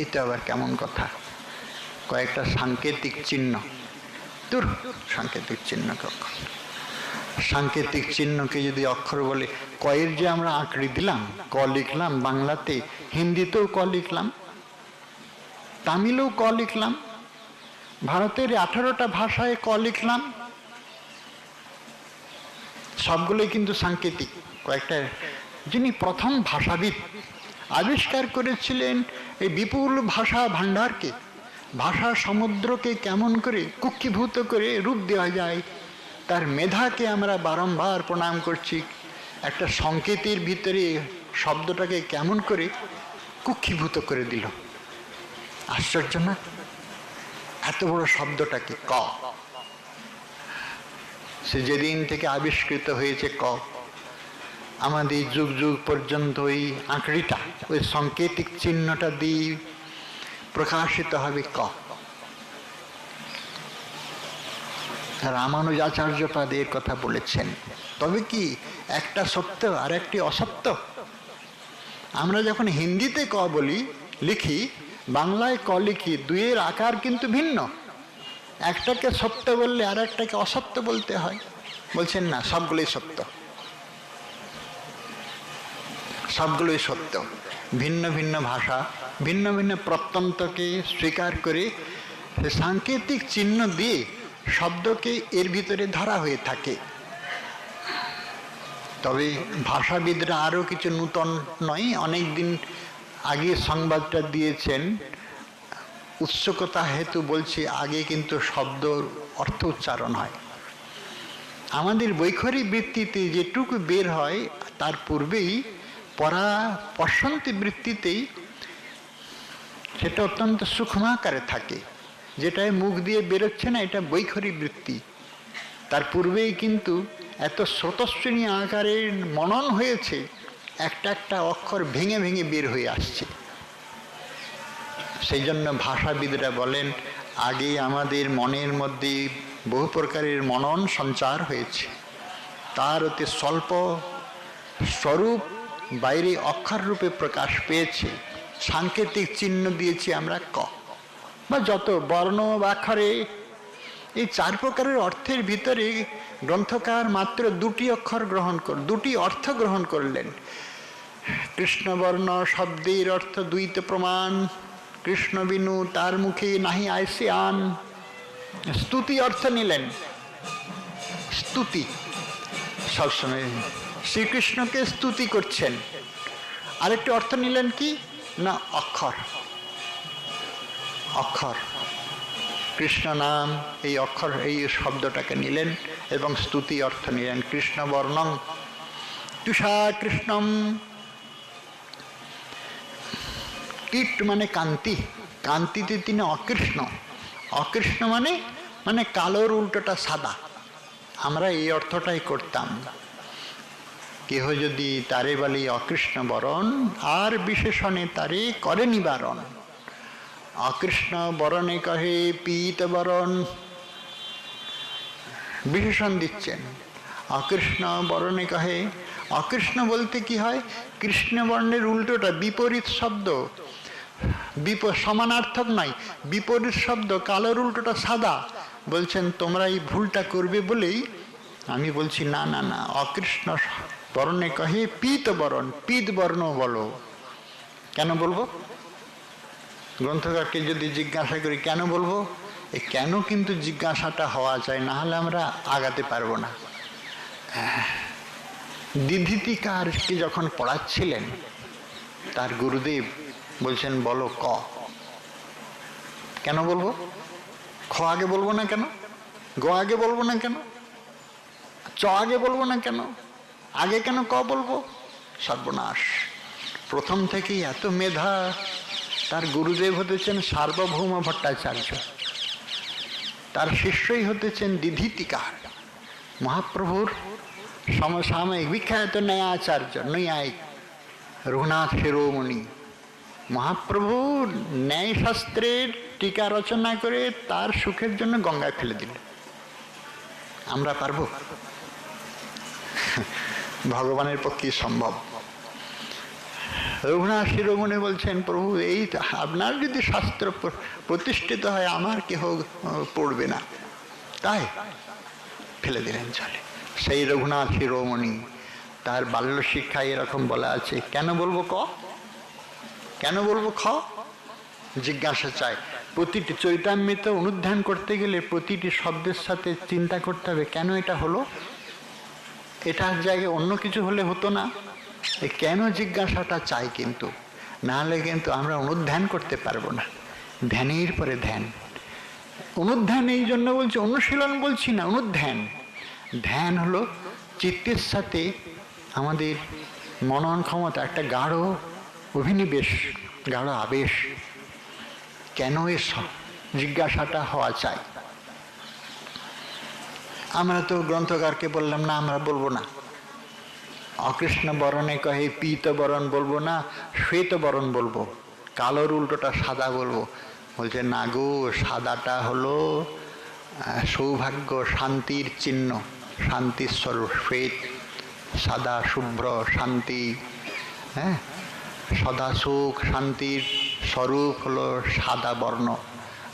এটা আবার কেমন কথা? কয়েকটা সাংকেতিক চিহ্ন। দূর, সাংকেতিক চিহ্নকে অক্ষর, সাংকেতিক চিহ্নকে যদি অক্ষর বলে, কয়ের যে আমরা আঁকড়ি দিলাম, ক লিখলাম বাংলাতে, হিন্দিতেও ক লিখলাম, তামিলেও ক লিখলাম, ভারতের 18টা ভাষায় ক লিখলাম, সবগুলোই কিন্তু সাংকেতিক। কয়েকটা, যিনি প্রথম ভাষাবিদ আবিষ্কার করেছিলেন এই বিপুল ভাষা ভাণ্ডারকে, ভাষা সমুদ্রকে কেমন করে কুক্ষিভূত করে রূপ দেওয়া যায়, তার মেধাকে আমরা বারংবার প্রণাম করছি। একটা সংকেতের ভিতরে শব্দটাকে কেমন করে কুক্ষিভূত করে দিল, আশ্চর্য না? এত বড় শব্দটাকে ক, সে যেদিন থেকে আবিষ্কৃত হয়েছে ক, আমাদের যুগ যুগ পর্যন্ত ওই আঁকড়িটা, ওই সাংকেতিক চিহ্নটা দিয়ে প্রকাশিত হবে ক। রামানুজাচার্যপাদ এর কথা বলেছেন। তবে কি একটা সত্য আর একটি অসত্য? আমরা যখন হিন্দিতে ক বলি, লিখি, বাংলায় ক লিখি, দুইয়ের আকার কিন্তু ভিন্ন। একটাকে সত্য বললে আর একটাকে অসত্য বলতে হয়। বলছেন না, সবগুলোই সত্য, সবগুলোই সত্য। ভিন্ন ভিন্ন ভাষা, ভিন্ন ভিন্ন প্রত্যন্তকে স্বীকার করে সাংকেতিক চিহ্ন দিয়ে শব্দকে এর ভিতরে ধরা হয়ে থাকে। তবে ভাষাবিদরা আরও কিছু নূতন নয়, অনেক দিন আগে সংবাদটা দিয়েছেন, উৎসুকতা হেতু বলছি, আগে কিন্তু শব্দ অর্থ উচ্চারণ হয়। আমাদের বৈখরী বৃত্তিতে যেটুকু বের হয় তার পূর্বেই পরাপশ্বন্তী বৃত্তিতেই সেটা অত্যন্ত সূক্ষ্ম আকারে থাকে। যেটাই মুখ দিয়ে বেরোচ্ছে না, এটা বৈখরী বৃত্তি। তার পূর্বেই কিন্তু এত স্রোতস্বিনী আকারের মনন হয়েছে, একটা একটা অক্ষর ভেঙে ভেঙে বের হয়ে আসছে। সেই জন্য ভাষাবিদরা বলেন, আগে আমাদের মনের মধ্যে বহু প্রকারের মনন সঞ্চার হয়েছে, তার অতি স্বল্প স্বরূপ বাইরে অক্ষর রূপে প্রকাশ পেয়েছে। সাংকেতিক চিহ্ন দিয়েছি আমরা ক, বা যত বর্ণ বা অক্ষরে, এই 4 প্রকারের অর্থের ভিতরে গ্রন্থকার মাত্র 2টি অক্ষর দুটি অর্থ গ্রহণ করলেন। কৃষ্ণবর্ণ শব্দের অর্থ 2তে প্রমাণ, কৃষ্ণ বিনু তার মুখে নাহি আইসে আন। স্তুতি অর্থ নিলেন, স্তুতি, সবসময় শ্রীকৃষ্ণকে স্তুতি করছেন। আরেকটি অর্থ নিলেন কি না, অক্ষর, অক্ষর, কৃষ্ণ নাম, এই অক্ষর, এই শব্দটাকে নিলেন এবং স্তুতি অর্থ নিলেন। কৃষ্ণ বর্ণং তুষা কৃষ্ণম, কীট মানে কান্তি, কান্তিতে তিনি অকৃষ্ণ। অকৃষ্ণ মানে মানে কালোর উল্টোটা সাদা। আমরা এই অর্থটাই করতাম। কেহ যদি তারে বলি অকৃষ্ণ বরণ, আর বিশেষণে তারে করে নিবারণ। অকৃষ্ণ বরণে কহে পীত বরণ, বিশেষণ দিচ্ছেন। অকৃষ্ণ বরণে কহে, অকৃষ্ণ বলতে কি হয়, কৃষ্ণ বর্ণের উল্টোটা, বিপরীত শব্দ, সমানার্থক নয়, বিপরীত শব্দ, কালোর উল্টোটা সাদা। বলছেন তোমরা এই ভুলটা করবে বলেই আমি বলছি না না না, অকৃষ্ণ বরণে কহে পীত বরণ, পীত বর্ণ বলো। কেন বলবো? গ্রন্থকারকে যদি জিজ্ঞাসা করি কেন বলবো, এই কেন কিন্তু জিজ্ঞাসাটা হওয়া চাই, না হলে আমরা আগাতে পারবো না। দিধিতিকারকে যখন পড়াচ্ছিলেন তার গুরুদেব বলছেন বলো ক। কেন বলবো? খ আগে বলবো না কেন? গ আগে বলবো না কেন? চ আগে বলবো না কেন? আগে কেন ক বলবো? সর্বনাশ! প্রথম থেকেই এত মেধা। তার গুরুদেব হতেছেন সার্বভৌম ভট্টাচার্য, তার শিষ্যই হতেছেন দিধিতিকার। মহাপ্রভুর সমসাময়িক বিখ্যাত ন্যায়াচার্য নৈয়ায়িক রঘুনাথ শিরোমণি মহাপ্রভু ন্যায়শাস্ত্রের টিকা রচনা করে তার সুখের জন্য গঙ্গায় ফেলে দিলেন। আমরা পারবো? ভগবানের পক্ষে সম্ভব। রঘুনাথ শিরোমণি বলছেন, প্রভু এই আপনার যদি শাস্ত্র প্রতিষ্ঠিত হয় আমার কেহ পড়বে না, তাই ফেলে দিলেন জলে। সেই রঘুনাথ শিরোমণি, তার বাল্য শিক্ষায় এরকম বলা আছে, কেন বলবো ক, কেন বলবো খ, জিজ্ঞাসা চাই। প্রতিটি চরিতামৃত অনুধ্যান করতে গেলে প্রতিটি শব্দের সাথে চিন্তা করতে হবে, কেন এটা হলো, এটার জায়গায় অন্য কিছু হলে হতো না। এই কেন জিজ্ঞাসাটা চাই, কিন্তু নাহলে কিন্তু আমরা অনুধ্যান করতে পারবো না। ধ্যানের পরে ধ্যান, অনুধ্যান এই জন্য বলছি, অনুশীলন বলছি না, অনুধ্যান। ধ্যান হলো চিত্তের সাথে আমাদের মনন ক্ষমতা একটা গাঢ় অভিনিবেশ, গাঢ় আবেশ। কেন এ জিজ্ঞাসাটা হওয়া চাই। আমরা তো গ্রন্থকারকে বললাম না, আমরা বলবো না। অকৃষ্ণ বরণে কহে পীত বরণ বলবো না, শ্বেত বরণ বলবো, কালোর উল্টোটা সাদা বলবো। বলছে না গো, সাদাটা হলো সৌভাগ্য, শান্তির চিহ্ন, শান্তির স্বরূপ। শ্বেত সাদা, শুভ্র, শান্তি, হ্যাঁ, সদা সুখ, শান্তির স্বরূপ হলো সাদা বর্ণ।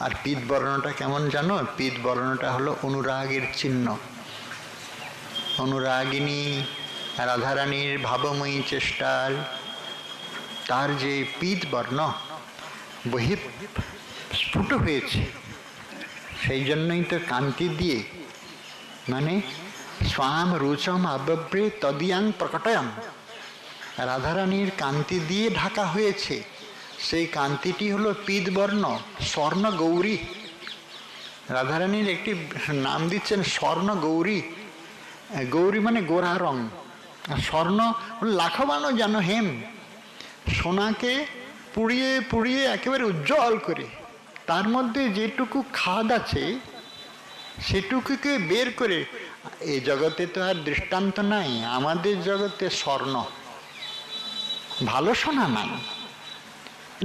আর পীত বর্ণটা কেমন জানো? পীত বর্ণটা হলো অনুরাগের চিহ্ন। অনুরাগিনী রাধারানীর ভাবময়ী চেষ্টার তার যে পীত বর্ণ বহিঃস্ফুট হয়েছে, সেই জন্যই তো কান্তি দিয়ে, মানে স্বাম রুচম আবব্রে তদিয়াং প্রকটয়াম, রাধারানীর কান্তি দিয়ে ঢাকা হয়েছে। সেই কান্তিটি হলো পীত বর্ণ, স্বর্ণ গৌরী। রাধারানীর একটি নাম দিচ্ছেন স্বর্ণ গৌরী। গৌরী মানে গোরা রং, স্বর্ণ লাখবানো যেন হেম, সোনাকে পুড়িয়ে পুড়িয়ে একেবারে উজ্জ্বল করে তার মধ্যে যেটুকু খাদ আছে সেটুকুকে বের করে। এই জগতে তো আর দৃষ্টান্ত নাই, আমাদের জগতে স্বর্ণ ভালো সোনা নাই,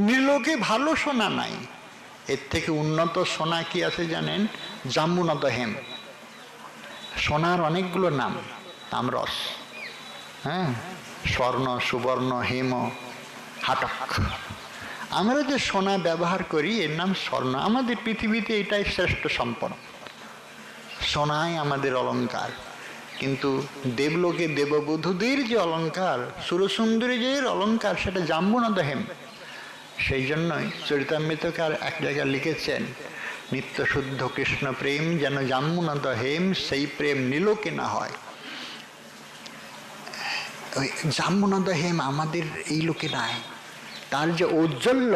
নীলোকে ভালো সোনা নাই। এর থেকে উন্নত সোনা কি আছে জানেন? জাম্বুনত হেম। সোনার অনেকগুলো নাম, তাম্রস, হ্যাঁ, স্বর্ণ, সুবর্ণ, হেম, হাটক। আমরা যে সোনা ব্যবহার করি এর নাম স্বর্ণ। আমাদের পৃথিবীতে এটাই শ্রেষ্ঠ সম্পদ, সোনাই আমাদের অলঙ্কার। কিন্তু দেবলোকে দেববধূদের যে অলঙ্কার, সুরসুন্দরীদের অলঙ্কার, সেটা জাম্বুনত হেম। সেই জন্যই চরিতামৃতকার এক জায়গায় লিখেছেন, নিত্য শুদ্ধ কৃষ্ণ প্রেম যেন জাম্বুনত হেম, সেই প্রেম নীলোকে না হয়। ওই জাম্বুনত হেম আমাদের এই লোকে নাই। তার যে ঔজ্জ্বল্য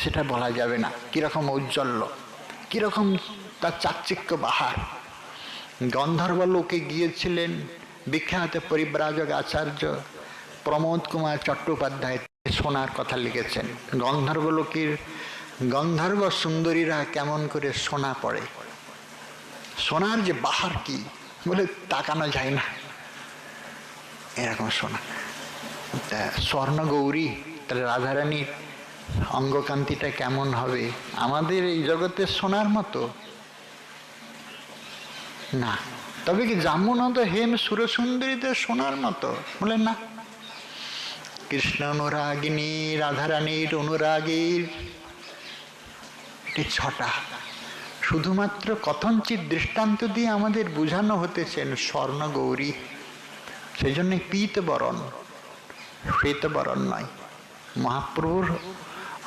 সেটা বলা যাবে না, কিরকম ঔজ্জ্বল্য, কিরকম তার চাকচিক্য বাহার। গন্ধর্ব লোকে গিয়েছিলেন বিখ্যাত পরিব্রাজক আচার্য প্রমোদ কুমার চট্টোপাধ্যায়, সোনার কথা লিখেছেন। গন্ধর্ব লোকের গন্ধর্ব সুন্দরীরা কেমন করে সোনা পড়ে, সোনার যে বাহার কি বলে তাকানো যায় না, এরকম সোনা। স্বর্ণ গৌরী, তাহলে রাধারানীর অঙ্গকান্তিটা কেমন হবে? আমাদের এই জগতের সোনার মতো না। তবে কি জাম্বুনত হেম সুরসুন্দরীদের সোনার মতো? বলে না। কৃষ্ণ অনুরাগিনী রাধারানীর অনুরাগীর ছটা শুধুমাত্র কথঞ্চিত দৃষ্টান্ত দিয়ে আমাদের বোঝানো হতেছেন স্বর্ণ গৌরী। সেই জন্য পীত বরণ, শ্বেত বরণ নয়। মহাপ্রভুর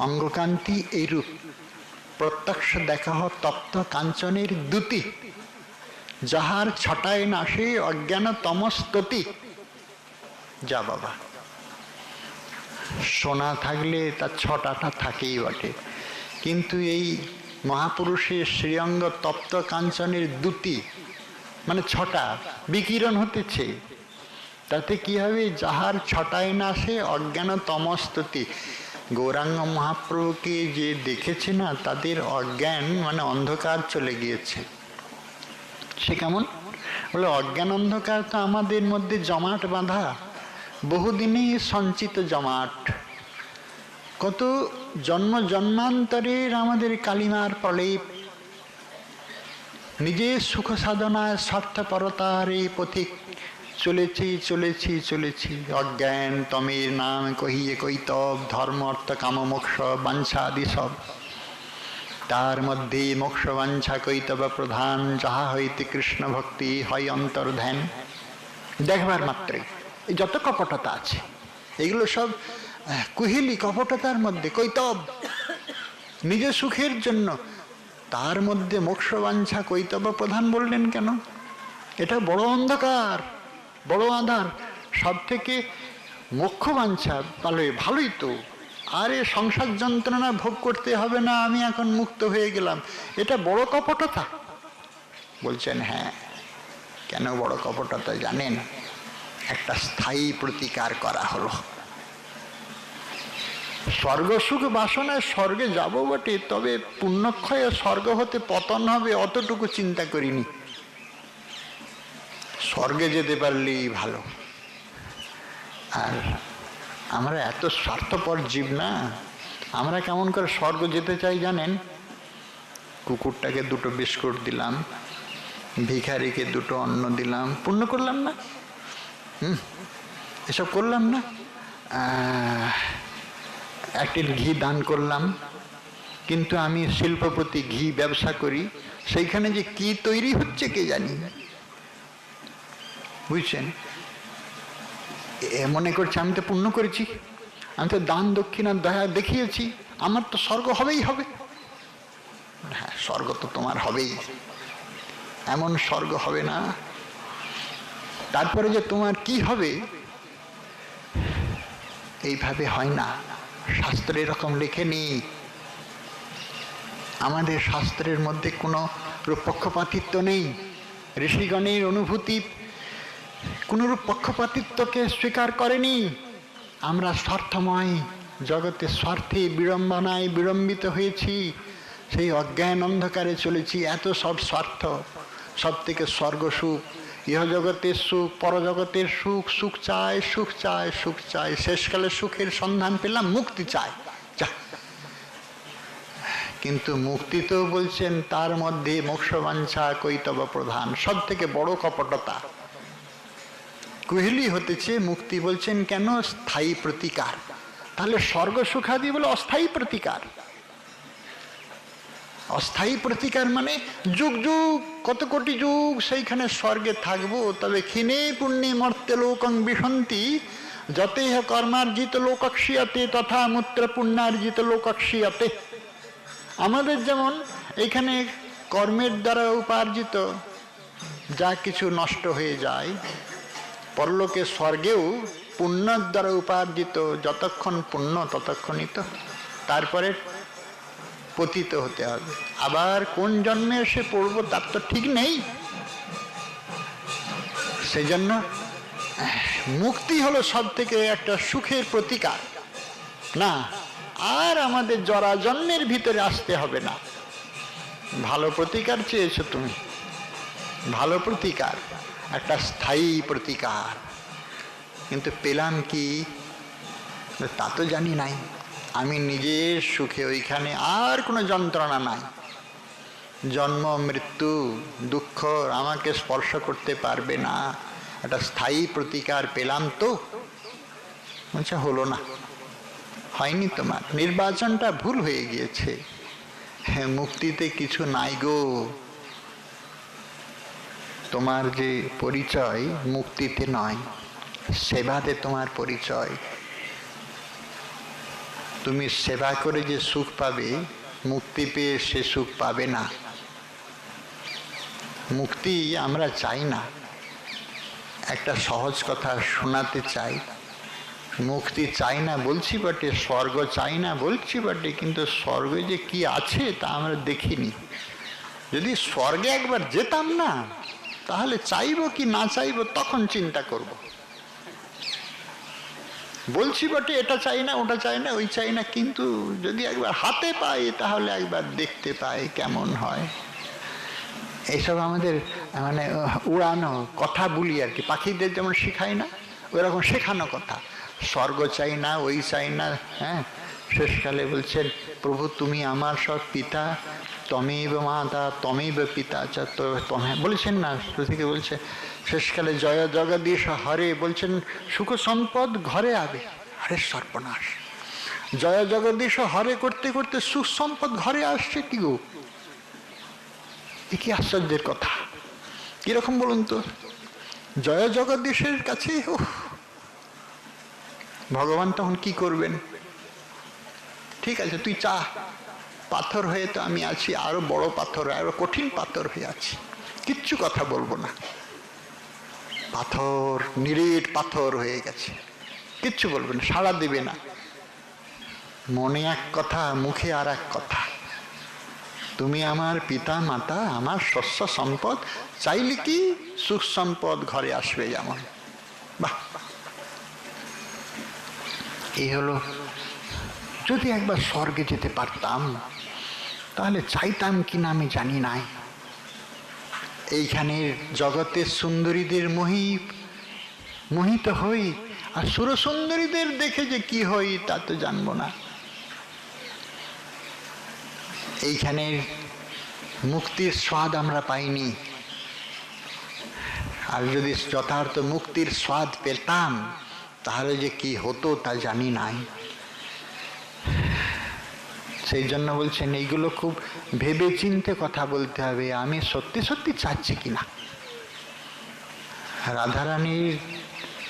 অঙ্গকান্তি এইরূপ। প্রত্যক্ষ দেখা তপ্ত কাঞ্চনের দ্যুতি, যাহার ছটায় নাশে অজ্ঞান তমস্ততি। যা বাবা, সোনা থাকলে তার ছটাটা থাকেই বটে, কিন্তু এই মহাপুরুষের শ্রীঅঙ্গ তপ্ত কাঞ্চনের দ্যুতি মানে ছটা বিকিরণ হতেছে। তাতে কি হবে? যাহার ছটায় নাশে অজ্ঞান তমস্ততি। গৌরাঙ্গ মহাপ্রভুকে যে দেখেছে না, তাদের অজ্ঞান মানে অন্ধকার চলে গিয়েছে। সে কেমন? বলে অজ্ঞান অন্ধকার তো আমাদের মধ্যে জমাট বাঁধা, বহুদিনই সঞ্চিত জমাট, কত জন্ম জন্মান্তরের আমাদের কালিমার প্রলেপ, নিজের সুখ সাধনায় স্বার্থপরতার এই পথিক চলেছি চলেছি চলেছি। অজ্ঞান তমের নাম কহিয়ে কৈতব, ধর্ম অর্থ কাম মোক্ষ বাঞ্ছা আদি সব, তার মধ্যে মোক্ষ বাঞ্ছা কৈতব প্রধান, যাহা হইতে কৃষ্ণ ভক্তি হয় অন্তর্ধ্যান। দেখবার মাত্রই এই যত কপটতা আছে এগুলো সব কুহেলি কপটতার মধ্যে, কৈতব নিজের সুখের জন্য। তার মধ্যে মোক্ষ বাঞ্ছা কৈতব প্রধান বললেন কেন? এটা বড় অন্ধকার, বড় আধার। সব থেকে মোক্ষ বাঞ্ছা পালে ভালোই তো, আরে সংসার যন্ত্রণা ভোগ করতে হবে না, আমি এখন মুক্ত হয়ে গেলাম, এটা বড় কপটতা। বলছেন হ্যাঁ, কেন বড় কপটতা জানেন? একটা স্থায়ী প্রতিকার করা হলো। স্বর্গ সুখ বাসনায় স্বর্গে যাব বটে, তবে পুণ্যক্ষয়ে স্বর্গ হতে পতন হবে অতটুকু চিন্তা করিনি। স্বর্গে যেতে পারলেই ভালো। আর আমরা এত স্বার্থপর জীব না, আমরা কেমন করে স্বর্গ যেতে চাই জানেন? কুকুরটাকে দুটো বিস্কুট দিলাম, ভিখারিকে দুটো অন্ন দিলাম, পুণ্য করলাম না? এসব করলাম না? একটি ঘি দান করলাম, কিন্তু আমি শিল্পপতি, ঘি ব্যবসা করি, সেইখানে যে কি তৈরি হচ্ছে কে জানি, বুঝছেন? মনে করছে আমি তো পুণ্য করেছি, আমি তো দান দক্ষিণা দয়া দেখিয়েছি, আমার তো স্বর্গ হবেই হবে। হ্যাঁ, স্বর্গ তো তোমার হবেই, এমন স্বর্গ হবে না। তারপরে যে তোমার কি হবে এইভাবে হয় না, শাস্ত্রে এরকম লেখেনি। আমাদের শাস্ত্রের মধ্যে কোনো পক্ষপাতিত্ব নেই। ঋষিগণের অনুভূতি কোনরূপ পক্ষপাতিত্বকে স্বীকার করেনি। আমরা স্বার্থময় জগতে স্বার্থে বিড়ম্বনায় বিড়ম্বিত হয়েছি, সেই অজ্ঞান অন্ধকারে চলেছি। এত সব স্বার্থ, সব থেকে স্বর্গ সুখ, ইহজগতের সুখ, পরজগতের সুখ, সুখ চাই সুখ চাই সুখ চাই, শেষকালে সুখের সন্ধান পেলাম, মুক্তি চাই, যা। কিন্তু মুক্তি তো বলছেন তার মধ্যে মোক্ষ বাঞ্ছা কৈতব প্রধান, সব থেকে বড় কপটতা। কুহেলি হতেছে মুক্তি, বলছেন কেন? স্থায়ী প্রতিকার। তাহলে স্বর্গ সুখাদি বলে অস্থায়ী প্রতিকার। অস্থায়ী প্রতিকার মানে যুগ যুগ, কত কোটি যুগ সেইখানে স্বর্গে থাকবো, তবে ক্ষীণে পুণ্যে মর্তে লোকং বিশন্তি, যতেহ কর্মার্জিত লোকক্ষীয়তে তথা মূত্র পুণ্যার্জিত লোকক্ষীয়তে। আমাদের যেমন এখানে কর্মের দ্বারা উপার্জিত যা কিছু নষ্ট হয়ে যায়, পরলোকে স্বর্গেও পুণ্যের দ্বারা উপার্জিত যতক্ষণ পুণ্য ততক্ষণই তো, তারপরে পতিত হতে হবে। আবার কোন জন্মে এসে পড়বো তার তো ঠিক নেই। সেই জন্য মুক্তি হলো সব থেকে একটা সুখের প্রতিকার। না, আর আমাদের জরা জন্মের ভিতরে আসতে হবে না। ভালো প্রতিকার চেয়েছো তুমি, ভালো প্রতিকার, একটা স্থায়ী প্রতিকার, কিন্তু পেলাম কি তা তো জানি নাই। আমি নিজের সুখে, ওইখানে আর কোনো যন্ত্রণা নাই, জন্ম মৃত্যু দুঃখ আমাকে স্পর্শ করতে পারবে না, একটা স্থায়ী প্রতিকার পেলাম তো। আচ্ছা, হলো না, হয়নি, তোমার নির্বাচনটা ভুল হয়ে গিয়েছে। হ্যাঁ, মুক্তিতে কিছু নাই গো। তোমার যে পরিচয় মুক্তিতে নয়, সেবাতে তোমার পরিচয়। তুমি সেবা করে যে সুখ পাবে, মুক্তি পেয়ে সে সুখ পাবে না। মুক্তি আমরা চাই না। একটা সহজ কথা শোনাতে চাই, মুক্তি চাই না বলছি বটে, স্বর্গ চাই না বলছি বটে, কিন্তু স্বর্গে যে কি আছে তা আমরা দেখিনি। যদি স্বর্গে একবার যেতাম না, তাহলে চাইবো কি না চাইবো তখন চিন্তা করব। বলছি বটে এটা চাই না, ওটা চাই না, ওই চাই না, কিন্তু যদি একবার হাতে পাই তাহলে একবার দেখতে পাই কেমন হয়। এইসব আমাদের মানে উড়ানো কথা বলি আর কি, পাখিদের যেমন শেখায় না ওইরকম শেখানো কথা। স্বর্গ চাই না, ওই চাই না। হ্যাঁ, শেষকালে বলছেন প্রভু তুমি আমার সব পিতা, তমেব মাতা তমেব পিতা বলেছেন না, থেকে বলছে শেষকালে জয় জগদীশ হরে, বলছেন সুখ সম্পদ ঘরে আবে। আরে সর্বনাশ, জয় জগদীশ হরে করতে করতে সুখ সম্পদ ঘরে আসছে কি গো? কি আশ্চর্যের কথা! কিরকম বলুন তো? জয় জগদীশের কাছে ভগবান তখন কি করবেন? ঠিক আছে তুই চা, পাথর হয়ে তো আমি আছি, আরো বড় পাথর, আরো কঠিন পাথর হয়ে আছি, কিচ্ছু কথা বলবো না। পাথর, নিরেট পাথর হয়ে গেছে, কিচ্ছু বলবে না, সাড়া দিবে না। মনে এক কথা, মুখে আর এক কথা। তুমি আমার পিতা মাতা, আমার শস্য সম্পদ, চাইলে কি সুখ সম্পদ ঘরে আসবে যেমন। বাহ, এই হলো। যদি একবার স্বর্গে যেতে পারতাম তাহলে চাইতাম কিনা আমি জানি নাই। এইখানের জগতের সুন্দরীদের মোহিত হই, আর সুরসুন্দরীদের দেখে যে কি হই তা তো জানবো না। এইখানের মুক্তির স্বাদ আমরা পাইনি, আর যদি যথার্থ মুক্তির স্বাদ পেতাম তাহলে যে কি হতো তা জানি নাই। সেই জন্য বলছেন এইগুলো খুব ভেবে চিন্তে কথা বলতে হবে, আমি সত্যি সত্যি চাচ্ছি কিনা। রাধারানীর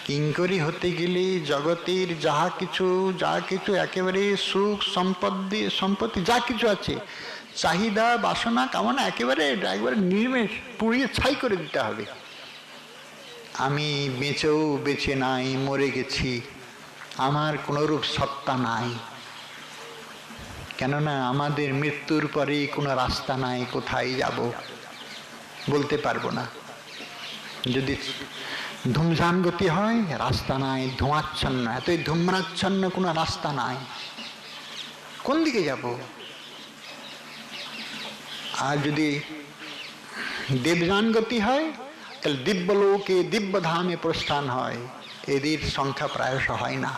কিঙ্করী হতে গেলে জগতের যা কিছু একেবারে সুখ সম্পত্তি যা কিছু আছে, চাহিদা বাসনা কামনা একেবারে নির্মেষ পুড়িয়ে ছাই করে দিতে হবে। আমি বেঁচেও বেঁচে নাই, মরে গেছি, আমার কোনরূপ সত্তা নাই। কেননা আমাদের মৃত্যুর পরে কোনো রাস্তা নাই, কোথায় যাব বলতে পারবো না। যদি ধূমধাম গতি হয়, রাস্তা নাই, ধোঁয়াচ্ছন্ন, এতই ধূম্রাচ্ছন্ন কোনো রাস্তা নাই, কোন দিকে যাব? আর যদি দেবযান গতি হয় তাহলে দিব্যলোকে দিব্যধামে প্রস্থান হয়, এদের সংখ্যা প্রায়শ হয় না।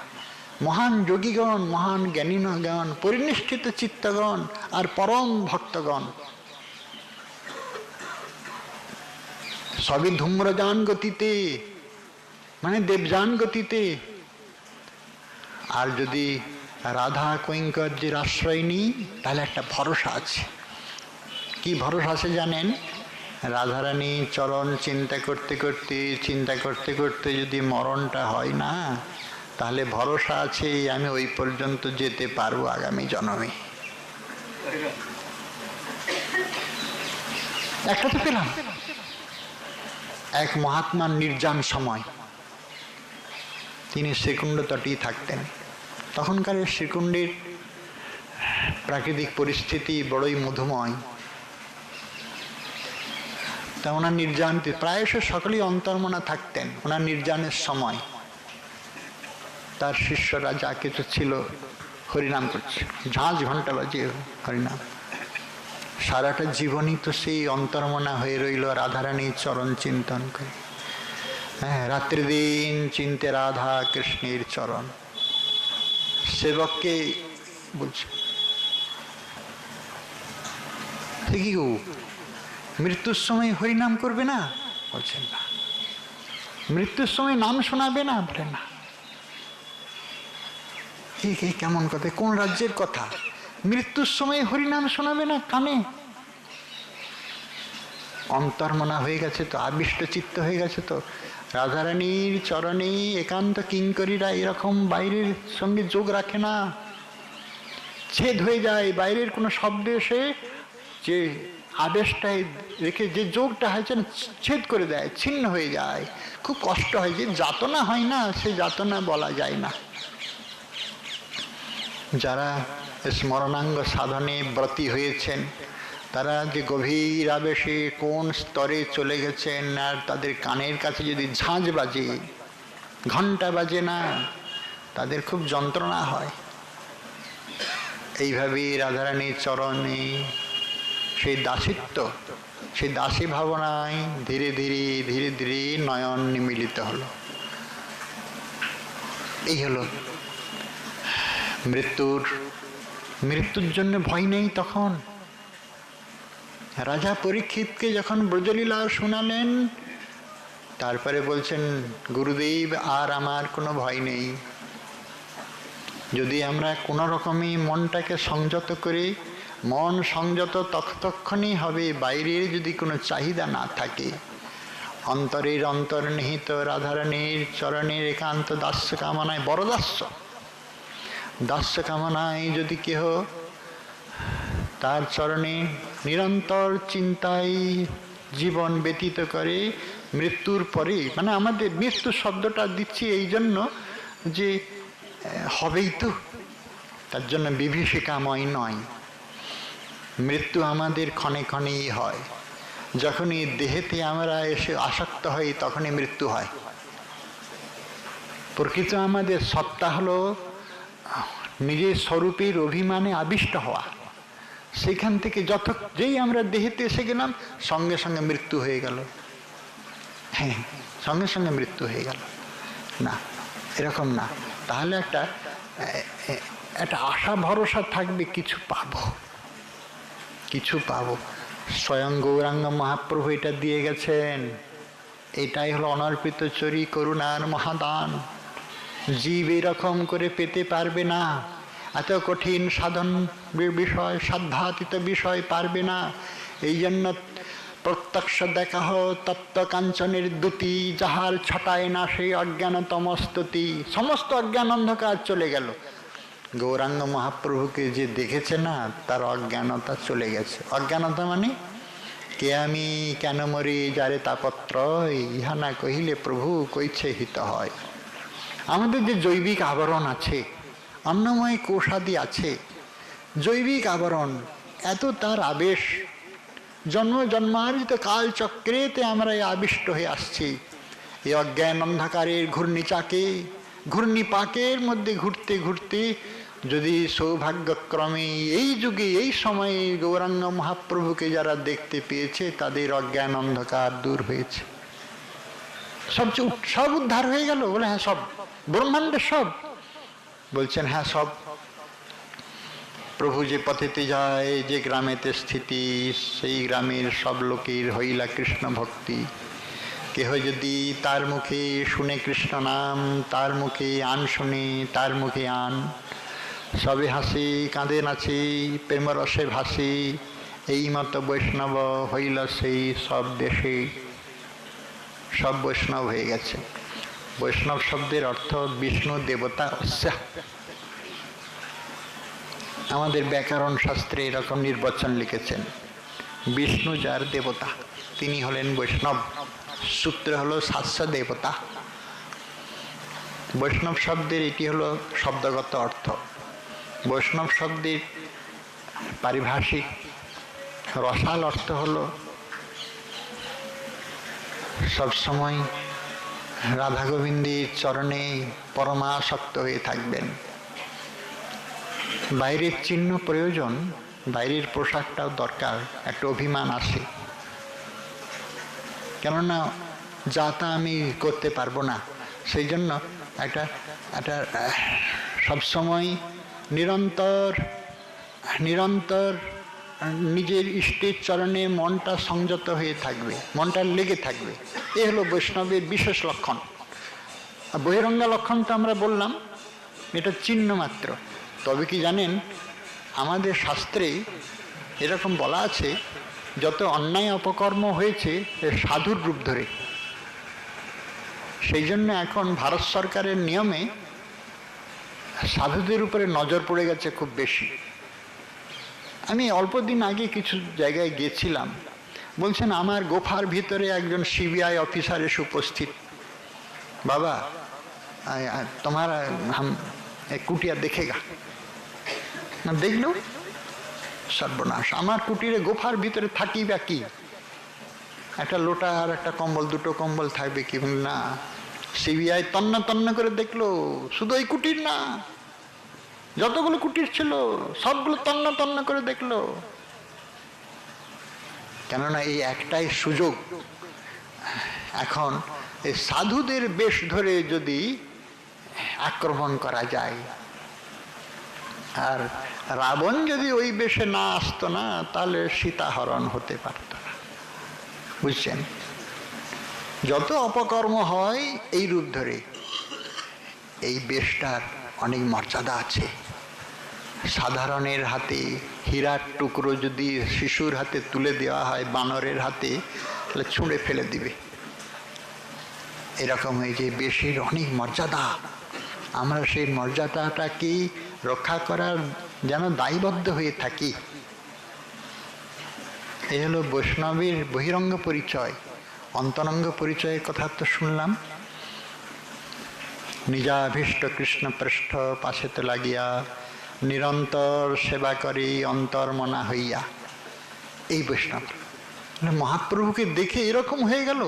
মহান যোগীগণ, মহান জ্ঞানীগণ, পরিনিষ্ঠিত চিত্তগণ আর পরম ভক্তগণ সবই ধূম্রযান গতিতে, মানে দেবযান গতিতে। আর যদি রাধা কৈঙ্কর্যের আশ্রয় নিই তাহলে একটা ভরসা আছে। কি ভরসা আছে জানেন? রাধারানী চরণ চিন্তা করতে করতে যদি মরণটা হয় না, তাহলে ভরসা আছে আমি ওই পর্যন্ত যেতে পারবো আগামী জন্মে। একটা তো পেলাম। এক মহাত্মার নির্জন সময়, তিনি শ্রীকুণ্ড তটেই থাকতেন। তখনকার শ্রীকুণ্ডের প্রাকৃতিক পরিস্থিতি বড়ই মধুময়। তা ওনার নির্জন, প্রায়শ সকলেই অন্তর্মনা থাকতেন ওনার নির্জনের সময়। তার শিষ্যরা যা কিছু ছিল হরিনাম করছে, ঝাঁঝ ঘন্টা বাজিয়ে হরিনাম। সারাটা জীবনই তো সেই অন্তর্মনা হয়ে রইল রাধারানীর চরণ চিন্তন করে। হ্যাঁ, রাত্রি দিন চিনতে রাধা কৃষ্ণের চরণ। সেবককে বলছে কি গো, মৃত্যুর সময় হরিনাম করবে না? বলছেন না। মৃত্যুর সময় নাম শোনাবে না? বলে না। এই কেমন কথা, কোন রাজ্যের কথা? মৃত্যুর সময় হরিনাম শোনাবে না কানে? অন্তর্মনা হয়ে গেছে তো, আবিষ্ট চিত্ত হয়ে গেছে তো। রাধারানীর চরণে একান্ত কিঙ্করীরা এরকম বাইরের সঙ্গে যোগ রাখে না, ছেদ হয়ে যায়। বাইরের কোনো শব্দ এসে যে আদেশটাই রেখে যে যোগটা হয়েছে ছেদ করে দেয়, ছিন্ন হয়ে যায়। খুব কষ্ট হয়, যে যাতনা হয় না সে যাতনা বলা যায় না। যারা স্মরণাঙ্গ সাধনে ব্রতী হয়েছেন তারা যে গভীর আবেশে কোন স্তরে চলে গেছেন, আর তাদের কানের কাছে যদি ঝাঁঝ বাজে, ঘন্টা বাজে না, তাদের খুব যন্ত্রণা হয়। এইভাবে রাধারানীর চরণে সেই দাসিত্ব, সেই দাসী ভাবনায় ধীরে ধীরে ধীরে ধীরে নয়ন নিমিলিত হলো। এই হলো মৃত্যুর জন্য ভয় নেই। তখন রাজা পরীক্ষিতকে যখন ব্রজলীলা শোনালেন, তারপরে বলছেন, গুরুদেব আর আমার কোনো ভয় নেই। যদি আমরা কোনো রকমই মনটাকে সংযত করি, মন সংযত ততক্ষণই হবে বাইরের যদি কোনো চাহিদা না থাকে। অন্তরের অন্তর্নিহিত রাধারানীর চরণের একান্ত দাস্য কামনায়, বড় দাস্য কামনায় যদি কেহ তার চরণে নিরন্তর চিন্তায় জীবন ব্যতীত করে, মৃত্যুর পরে, মানে আমাদের মৃত্যু শব্দটা দিচ্ছি এই জন্য যে হবেই তো, তার জন্য বিভীষিকাময় নয়। মৃত্যু আমাদের ক্ষণে ক্ষণেই হয়। যখনই দেহেতে আমরা এসে আসক্ত হই তখনই মৃত্যু হয়। প্রকৃত আমাদের সত্তা হলো নিজের স্বরূপের অভিমানে আবিষ্ট হওয়া। সেখান থেকে যেই আমরা দেহেতে এসে গেলাম, সঙ্গে সঙ্গে মৃত্যু হয়ে গেল। হ্যাঁ, সঙ্গে সঙ্গে মৃত্যু হয়ে গেল। না, এরকম না। তাহলে একটা আশা ভরসা থাকবে, কিছু পাবো। স্বয়ং গৌরাঙ্গ মহাপ্রভু এটা দিয়ে গেছেন। এটাই হলো অনর্পিত চরি করুণার মহাদান। জীব এরকম করে পেতে পারবে না। এত কঠিন সাধন বিষয়, সাধ্যাতীত বিষয় পারবে না। এই জন্য প্রত্যক্ষ দেখাহ তপ্ত কাঞ্চনের দ্যুতি, যাহার ছটায় না সেই অজ্ঞানতম স্তুতি। সমস্ত অজ্ঞান অন্ধকার চলে গেল। গৌরাঙ্গ মহাপ্রভুকে যে দেখেছে না, তার অজ্ঞানতা চলে গেছে। অজ্ঞানতা মানে কে আমি, কেন মরি, যারে তাপত্র, ইহা না কহিলে প্রভু কইছে হিত হয়। আমাদের যে জৈবিক আবরণ আছে, অন্নময় কোষাদি আছে, জৈবিক আবরণ, এত তার আবেশ, জন্মার্জিত কালচক্রেতে আমরা আবিষ্ট হয়ে আসছি। এই অজ্ঞান অন্ধকারের ঘূর্ণিপাকের মধ্যে ঘুরতে ঘুরতে যদি সৌভাগ্যক্রমে এই যুগে এই সময়ে গৌরাঙ্গ মহাপ্রভুকে যারা দেখতে পেয়েছে, তাদের অজ্ঞান অন্ধকার দূর হয়েছে, সব উদ্ধার হয়ে গেল। বলে হ্যাঁ, সব ব্রহ্মাণ্ডের সব। বলছেন হ্যাঁ, সব। প্রভু যে পথেতে যায়, যে গ্রামেতে স্থিতি, সেই গ্রামের সব লোকের হইলা কৃষ্ণ ভক্তি। কেহ যদি তার মুখে শুনে কৃষ্ণ নাম, তার মুখে আন শুনে, তার মুখে আন, সবে হাসি কাঁদে নাচি, প্রেমরসে ভাসি। এই মতো বৈষ্ণব হইল সেই সব দেশে। সব বৈষ্ণব হয়ে গেছে। বৈষ্ণব শব্দের অর্থ বিষ্ণু দেবতা অস্যা। আমাদের ব্যাকরণ শাস্ত্রে এরকম নির্বচন লিখেছেন, বিষ্ণু যার দেবতা তিনি হলেন বৈষ্ণব। সূত্র হলো শাস্য দেবতা। বৈষ্ণব শব্দের এটি হলো শব্দগত অর্থ। বৈষ্ণব শব্দের পারিভাষিক রসাল অর্থ হলো সবসময় রাধা গোবিন্দের চরণে পরমাসক্ত হয়ে থাকবেন। বাইরের চিহ্ন প্রয়োজন, বাইরের পোশাকটাও দরকার, একটা অভিমান আসে। কেননা যা তা আমি করতে পারবো না, সেই জন্য একটা সবসময় নিরন্তর নিজের ইষ্টের চরণে মনটা সংযত হয়ে থাকবে, মনটা লেগে থাকবে। এ হলো বৈষ্ণবের বিশেষ লক্ষণ। বহিরঙ্গা লক্ষণ তো আমরা বললাম, এটা চিহ্ন মাত্র। তবে কি জানেন, আমাদের শাস্ত্রে এরকম বলা আছে, যত অন্যায় অপকর্ম হয়েছে সাধুর রূপ ধরে। সেই জন্য এখন ভারত সরকারের নিয়মে সাধুদের উপরে নজর পড়ে গেছে খুব বেশি। আমি অল্প দিন আগে কিছু জায়গায় গিয়েছিলাম, বলছেন আমার গোফার ভিতরে একজন সিবিআই অফিসার এসে উপস্থিত। বাবা তোমার কুটিয়া দেখেগা। না দেখলো, সর্বনাশ, আমার কুটিরে গোফার ভিতরে থাকি বা কি, একটা লোটা আর একটা কম্বল, দুটো কম্বল থাকবে কি না? সিবিআই তন্ন তন্ন করে দেখলো, শুধু ওই কুটির না, যতগুলো কুটির ছিল সবগুলো তন্ন তন্ন করে দেখলো। কেননা এই একটাই সুযোগ। এখন এই সাধুদের বেশ ধরে যদি আক্রমণ করা যায়, আর রাবণ যদি ওই বেশে না আসতো না, তাহলে সীতাহরণ হতে পারত না। বুঝছেন? যত অপকর্ম হয় এই রূপ ধরে। এই বেশটার অনেক মর্যাদা আছে। সাধারণের হাতে হীরার টুকরো যদি শিশুর হাতে তুলে দেওয়া হয়, বানরের হাতে, তাহলে ছুঁড়ে ফেলে দিবে। এরকম এই যে বেশির অনেক মর্যাদা, আমরা সেই মর্যাদাটাকে রক্ষা করার যেন দায়বদ্ধ হয়ে থাকি। এই হলো বৈষ্ণবের বহিরঙ্গ পরিচয়। অন্তরঙ্গ পরিচয়ের কথা তো শুনলাম। নিজাভীষ্ট কৃষ্ণ পৃষ্ঠ পাশেতে লাগিয়া, নিরন্তর সেবা করি অন্তর্মনা হইয়া। এই বৈষ্ণব মহাপ্রভুকে দেখে এরকম হয়ে গেল।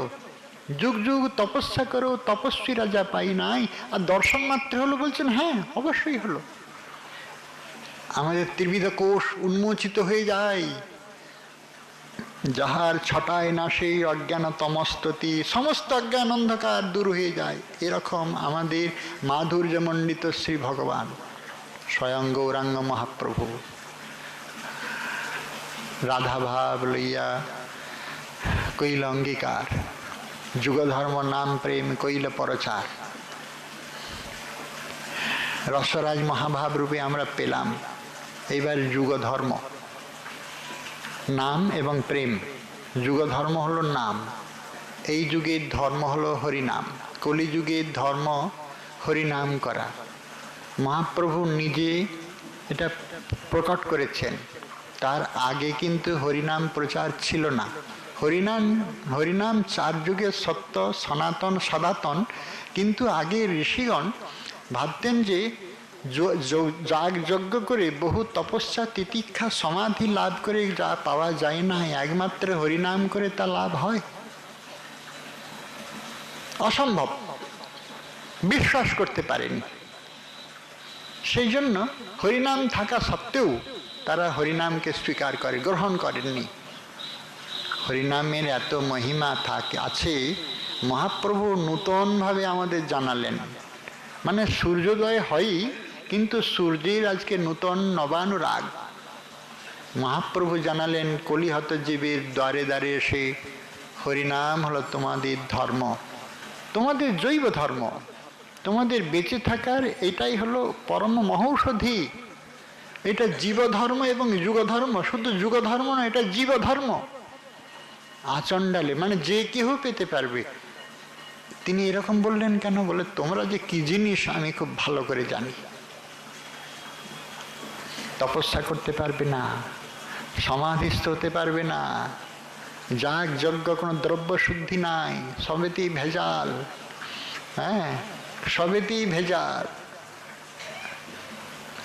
যুগ যুগ তপস্যা করো, তপস্বী রাজা পাই নাই, আর দর্শন মাত্র হলো। বলছেন হ্যাঁ, অবশ্যই হলো। আমাদের ত্রিবিধ কোষ উন্মোচিত হয়ে যায়। যাহার ছটায় নাশে অজ্ঞান তমস্ততি, সমস্ত অজ্ঞান অন্ধকার দূর হয়ে যায়। এরকম আমাদের মাধুর্যমণ্ডিত শ্রী ভগবান স্বয়ং গৌরাঙ্গ মহাপ্রভু রাধা ভাব লইয়া কইল অঙ্গীকার, যুগধর্ম নাম প্রেম কইল পরচার। রসরাজ মহাভাব রূপে আমরা পেলাম। এইবার যুগধর্ম, নাম এবং প্রেম। যুগধর্ম হলো নাম, এই যুগের ধর্ম হলো হরিনাম। কলিযুগের ধর্ম হরিনাম করা। মহাপ্রভু নিজে এটা প্রকট করেছেন। তার আগে কিন্তু হরিনাম প্রচার ছিল না। হরিনাম 4 যুগের সত্য, সনাতন, সনাতন। কিন্তু আগে ঋষিগণ ভাবতেন যে যাগ যজ্ঞ করে, বহু তপস্যা তিতিক্ষা সমাধি লাভ করে যা পাওয়া যায় না, একমাত্র হরিনাম করে তা লাভ হয়। অসম্ভব, বিশ্বাস করতে পারেনি। সেই জন্য হরিনাম থাকা সত্ত্বেও তারা হরিনামকে স্বীকার করে, গ্রহণ করেননি। হরিনামের এত মহিমা আছে, মহাপ্রভু নূতনভাবে আমাদের জানালেন। মানে সূর্যোদয় হয়ই, কিন্তু সূর্যের আজকে নূতন নবানুরাগ। মহাপ্রভু জানালেন কলিহত জীবের দ্বারে দ্বারে এসে, হরিনাম হলো তোমাদের ধর্ম, তোমাদের জৈব ধর্ম, তোমাদের বেঁচে থাকার এটাই হলো পরম মহৌষধি। এটা জীবধর্ম এবং যুগধর্ম। শুধু যুগধর্ম না, এটা জীবধর্ম। আচণ্ডালে মানে যে কেউ পেতে পারবে। তিনি এরকম বললেন কেন? বলে তোমরা যে কি জিনিস আমি খুব ভালো করে জানি। তপস্যা করতে পারবে না, সমাধিস্থ হতে পারবে না, যাগ যজ্ঞ কোনো দ্রব্য শুদ্ধি নাই, সবেতেই ভেজাল। হ্যাঁ, সবেতেই ভেজাল।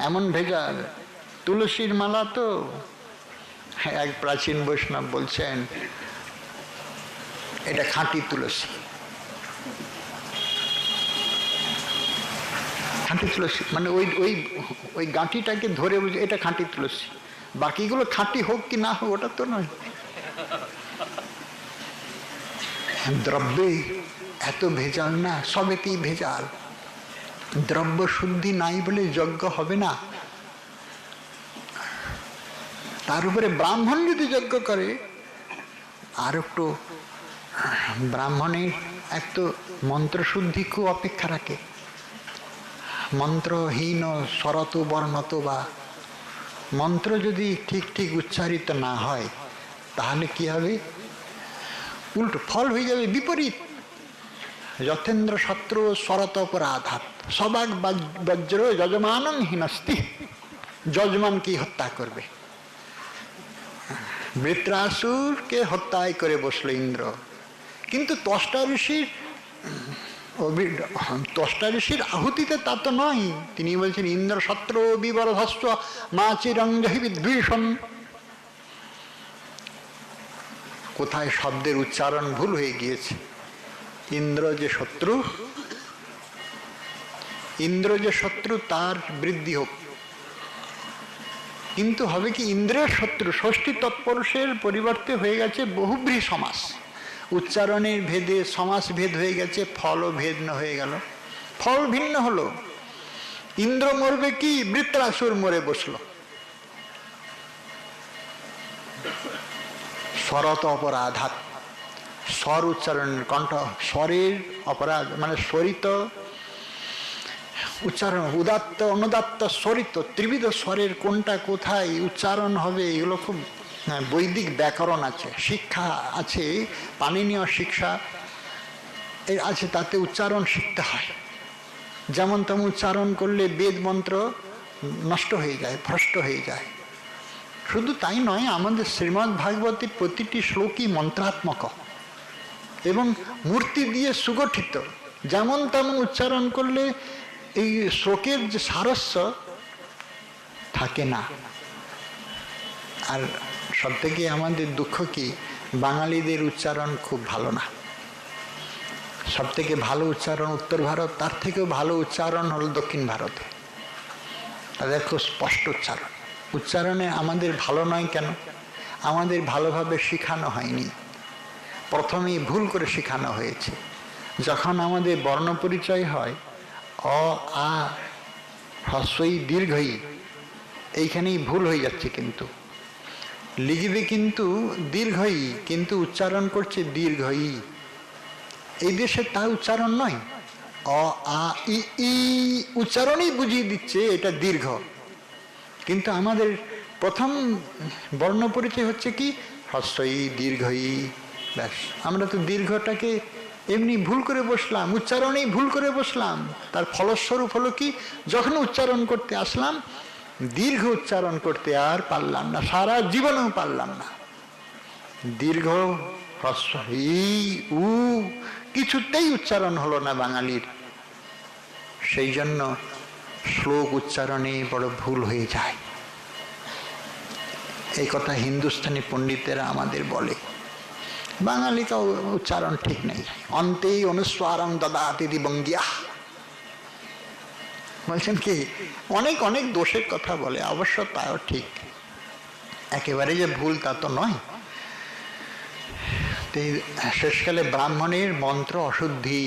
এমন ভেজাল, তুলসীর মালা তো এক প্রাচীন বৈষ্ণব বলছেন এটা খাঁটি তুলসী। খাঁটি তুলসী মানে ওই ওই ওই গাঁটিটাকে ধরে বুঝে এটা খাঁটি তুলসী। বাকিগুলো খাঁটি হোক কি না হোক ওটা তো নয়। দ্রব্যে এত ভেজাল না, সবেতেই ভেজাল। দ্রব্য শুদ্ধি নাই বলে যজ্ঞ হবে না। তার উপরে ব্রাহ্মণ যদি যজ্ঞ করে, আর একটু ব্রাহ্মণের একটু মন্ত্রশুদ্ধি খুব অপেক্ষা রাখে। মন্ত্রহীন স্বরত বর্ণত বা, মন্ত্র যদি ঠিক ঠিক উচ্চারিত না হয় তাহলে কি হবে? উল্টো ফল হয়ে যাবে বিপরীত। যথেন্দ্র শত্রু স্বরত অপরাধাত সবাক বজ্র যজমানং হিনস্তি। যজমানকে হত্যা করবে। বৃত্রাসুরকে হত্যায় করে বসলো ইন্দ্র। কিন্তু ত্বষ্টা ঋষির আহুতিতে তা তো নয়। তিনি বলছেন ইন্দ্র শত্রু বিবরধস্ব মা চিরঞ্জহি বিদ্বেষণ। কোথায় শব্দের উচ্চারণ ভুল হয়ে গিয়েছে। ইন্দ্র যে শত্রু, তার বৃদ্ধি হোক। কিন্তু হবে কি, ইন্দ্রের শত্রু ষষ্ঠী তৎপুরুষের পরিবর্তে হয়ে গেছে বহুব্রী সমাস। উচ্চারণের ভেদে সমাস ভেদ হয়ে গেছে, ফলও ভিন্ন হয়ে গেল, ফল ভিন্ন হলো। ইন্দ্র মরবে কি, বৃত্রাসুর মরে বসলো। স্বরত অপরাধাৎ, স্বর উচ্চারণের কণ্ঠ, স্বরের অপরাধ মানে স্বরিত উচ্চারণ, উদাত্ত অনুদাত্ত স্বরিত ত্রিবিধ স্বরের কোনটা কোথায় উচ্চারণ হবে, এগুলো খুব বৈদিক ব্যাকরণ আছে, শিক্ষা আছে, পাণিনীয় শিক্ষা আছে, তাতে উচ্চারণ শিখতে হয়। যেমন তেমন উচ্চারণ করলে বেদ মন্ত্র নষ্ট হয়ে যায়, ভ্রষ্ট হয়ে যায়। শুধু তাই নয়, আমাদের শ্রীমদ্ ভাগবতের প্রতিটি শ্লোকই মন্ত্রাত্মক এবং মূর্তি দিয়ে সুগঠিত। যেমন তেমন উচ্চারণ করলে এই শ্লোকের যে সারস্য থাকে না। আর সব থেকে আমাদের দুঃখ কি, বাঙালিদের উচ্চারণ খুব ভালো না। সব থেকে ভালো উচ্চারণ উত্তর ভারত, তার থেকেও ভালো উচ্চারণ হলো দক্ষিণ ভারতে। তাদের খুব স্পষ্ট উচ্চারণ। উচ্চারণে আমাদের ভালো নয় কেন? আমাদের ভালোভাবে শেখানো হয়নি, প্রথমেই ভুল করে শেখানো হয়েছে। যখন আমাদের বর্ণ পরিচয় হয়, অ আ হ্রস্বই দীর্ঘই, এইখানেই ভুল হয়ে যাচ্ছে। কিন্তু লিখবে কিন্তু দীর্ঘই, কিন্তু উচ্চারণ করছে দীর্ঘই। এই দেশে তা উচ্চারণ নয়, অ আ ই ই উচ্চারণই বুঝিয়ে দিচ্ছে এটা দীর্ঘ। কিন্তু আমাদের প্রথম বর্ণ পরিচয় হচ্ছে কি, হ্রস্বই দীর্ঘই, ব্যাস। আমরা তো দীর্ঘটাকে এমনি ভুল করে বসলাম, উচ্চারণেই ভুল করে বসলাম। তার ফলস্বরূপ হলো কি, যখন উচ্চারণ করতে আসলাম দীর্ঘ উচ্চারণ করতে আর পারলাম না, সারা জীবনেও পারলাম না। দীর্ঘ হ্রস্ব ই উ কিছুতেই উচ্চারণ হলো না বাঙালির। সেই জন্য শ্লোক উচ্চারণে বড় ভুল হয়ে যায়। এই কথা হিন্দুস্তানি পণ্ডিতেরা আমাদের বলে। বাঙালিকা উচ্চারণ ঠিক নেই। অন্তেই অনুস্বারং দদাতি দিবঙ্গিয়া, বলছেন কি, অনেক অনেক দোষের কথা বলে। অবশ্য তাও ঠিক, একেবারে যে ভুল তা তো নয়। শেষকালে ব্রাহ্মণের মন্ত্র অশুদ্ধি,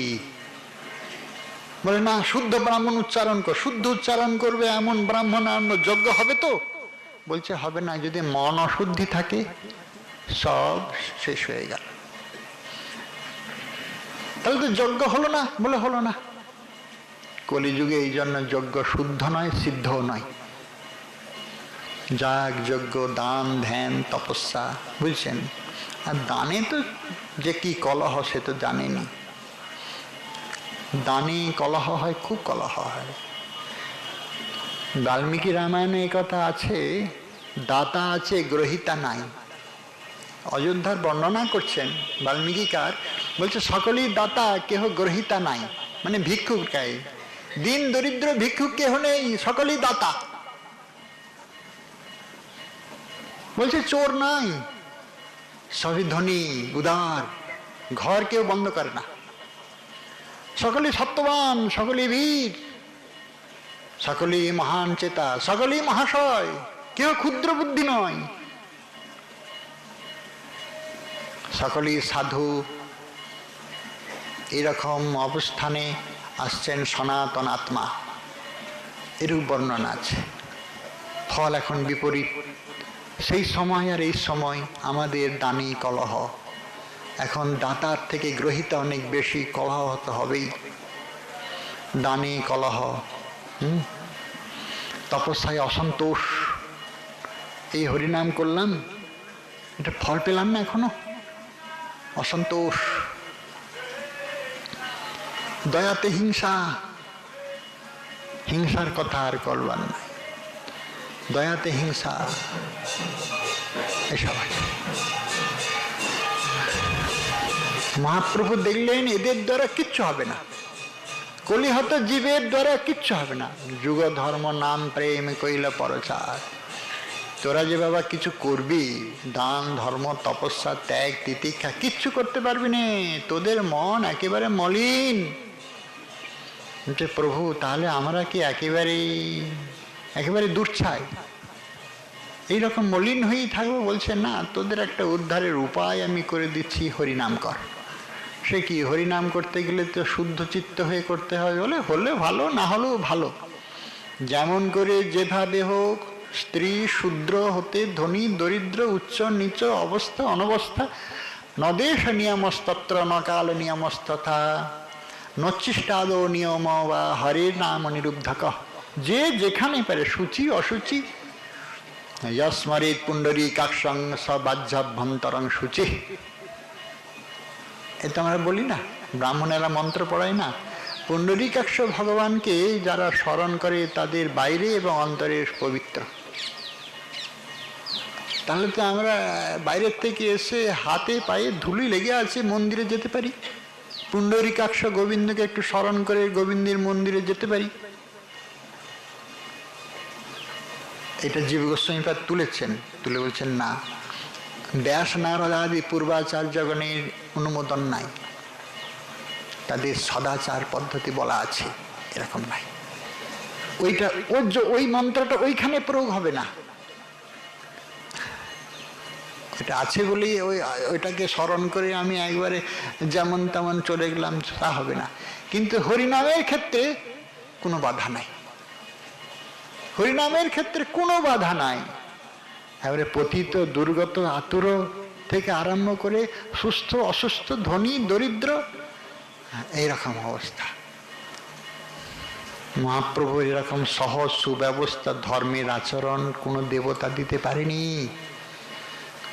বলে না শুদ্ধ ব্রাহ্মণ উচ্চারণ কর, শুদ্ধ উচ্চারণ করবে এমন ব্রাহ্মণ যজ্ঞ হবে তো? বলছে হবে না, যদি মন অশুদ্ধি থাকে সব শেষ হয়ে গেল। তাহলে তো যজ্ঞ হলো না, বলে হলো না। কলিযুগে এই জন্য যজ্ঞ শুদ্ধ নয়, সিদ্ধও নয়। যাগ যজ্ঞ, দান ধ্যান তপস্যা, বুঝছেন? আর দানে তো যে কি কলহ সে তো জানেনি। দানে কলহ হয়, খুব কলহ হয়। বাল্মীকি রামায়ণে এই কথা আছে, দাতা আছে গ্রহিতা নাই। অযোধ্যার বর্ণনা করছেন বাল্মীকিকার, বলছে সকলেই দাতা, কেহ গ্রহিতা নাই, মানে ভিক্ষুক কে, দিন দরিদ্র ভিক্ষুক কেহ নেই, সকলেই দাতা। বলছে চোর নাই, সবই ধনী উদার, ঘর কেউ বন্ধ করে না, সকলেই সত্যবান, সকলেই বীর, সকলেই মহান চেতা, সকলেই মহাশয়, কেউ ক্ষুদ্র বুদ্ধি নয়, সকলেই সাধু। এরকম অবস্থানে আসছেন সনাতন আত্মা, এরূপ বর্ণনা আছে। ফল এখন বিপরীত। সেই সময় আর এই সময় আমাদের দানি কলহ। এখন দাতার থেকে গ্রহিতা অনেক বেশি, কলহ হতে হবেই। দানে কলহ, তপস্যায় অসন্তোষ। এই হরিনাম করলাম, এটা ফল পেলাম না এখনো, অসন্তোষ। দয়াতে হিংসা, হিংসার কথা আর করবার নাই, দয়াতে হিংসা, এসব আছে। মহাপ্রভু দেখলেন এদের দ্বারা কিচ্ছু হবে না, কলিহত জীবের দ্বারা কিচ্ছু হবে না। যুগ ধর্ম নাম প্রেম কইল পরচার। তোরা যে বাবা কিছু করবি, দান ধর্ম তপস্যা ত্যাগ তিতিক্ষা কিচ্ছু করতে পারবি না, তোদের মন একেবারে মলিন। প্রভু তাহলে আমরা কি একেবারে দূর ছাই? এইরকম মলিন হয়েই থাকবো? বলছে না, তোদের একটা উদ্ধারের উপায় আমি করে দিচ্ছি, হরিনাম কর। সে কি, হরিনাম করতে গেলে তো শুদ্ধ চিত্ত হয়ে করতে হয়। বলে হলে ভালো, না হলেও ভালো, যেমন করে যেভাবে হোক, স্ত্রী শূদ্র হতে ধনী দরিদ্র উচ্চ নিচ অবস্থা অনবস্থা, নদেশ নিয়মস্তত্র নকাল নিয়মস্তথা নচ্ছিষ্টাদ নিয়ম বা হরের নাম অনিরুদ্ধক। যে যেখানে পারে, সূচি অসুচি, যস্মরেত পুণ্ডরীকাক্ষং সবাহ্যাভ্যন্তরং শুচি। এটা আমরা বলি না, ব্রাহ্মণেরা মন্ত্র পড়ায় না, পুণ্ডরীকাক্ষ ভগবানকে যারা স্মরণ করে তাদের বাইরে এবং অন্তরে পবিত্র। তাহলে তো আমরা বাইরের থেকে এসে হাতে পায়ে ধুলি লেগে আছে মন্দিরে যেতে পারি, পুণ্ডরীকাক্ষ গোবিন্দকে একটু স্মরণ করে গোবিন্দের মন্দিরে যেতে পারি। এটা জীব গোস্বামীপাদ তুলেছেন, তুলে বলছেন না, ব্যাস নারদ আদি পূর্বাচার্যগণের অনুমোদন নাই, তাদের সদাচার পদ্ধতি বলা আছে, এরকম নাই। ওইটা ওই মন্ত্রটা ওইখানে প্রয়োগ হবে না, ওইটা আছে বলেই ওইটাকে স্মরণ করে আমি একবারে যেমন তেমন চলে গেলাম, তা হবে না। কিন্তু হরিনামের ক্ষেত্রে কোনো বাধা নাই, হরিনামের ক্ষেত্রে কোনো বাধা নাই। এবারে পতিত দুর্গত আতুর থেকে আরম্ভ করে সুস্থ অসুস্থ ধনী দরিদ্র, এইরকম অবস্থা। মহাপ্রভু এরকম সহজ সুব্যবস্থা ধর্মের আচরণ কোনো দেবতা দিতে পারেনি।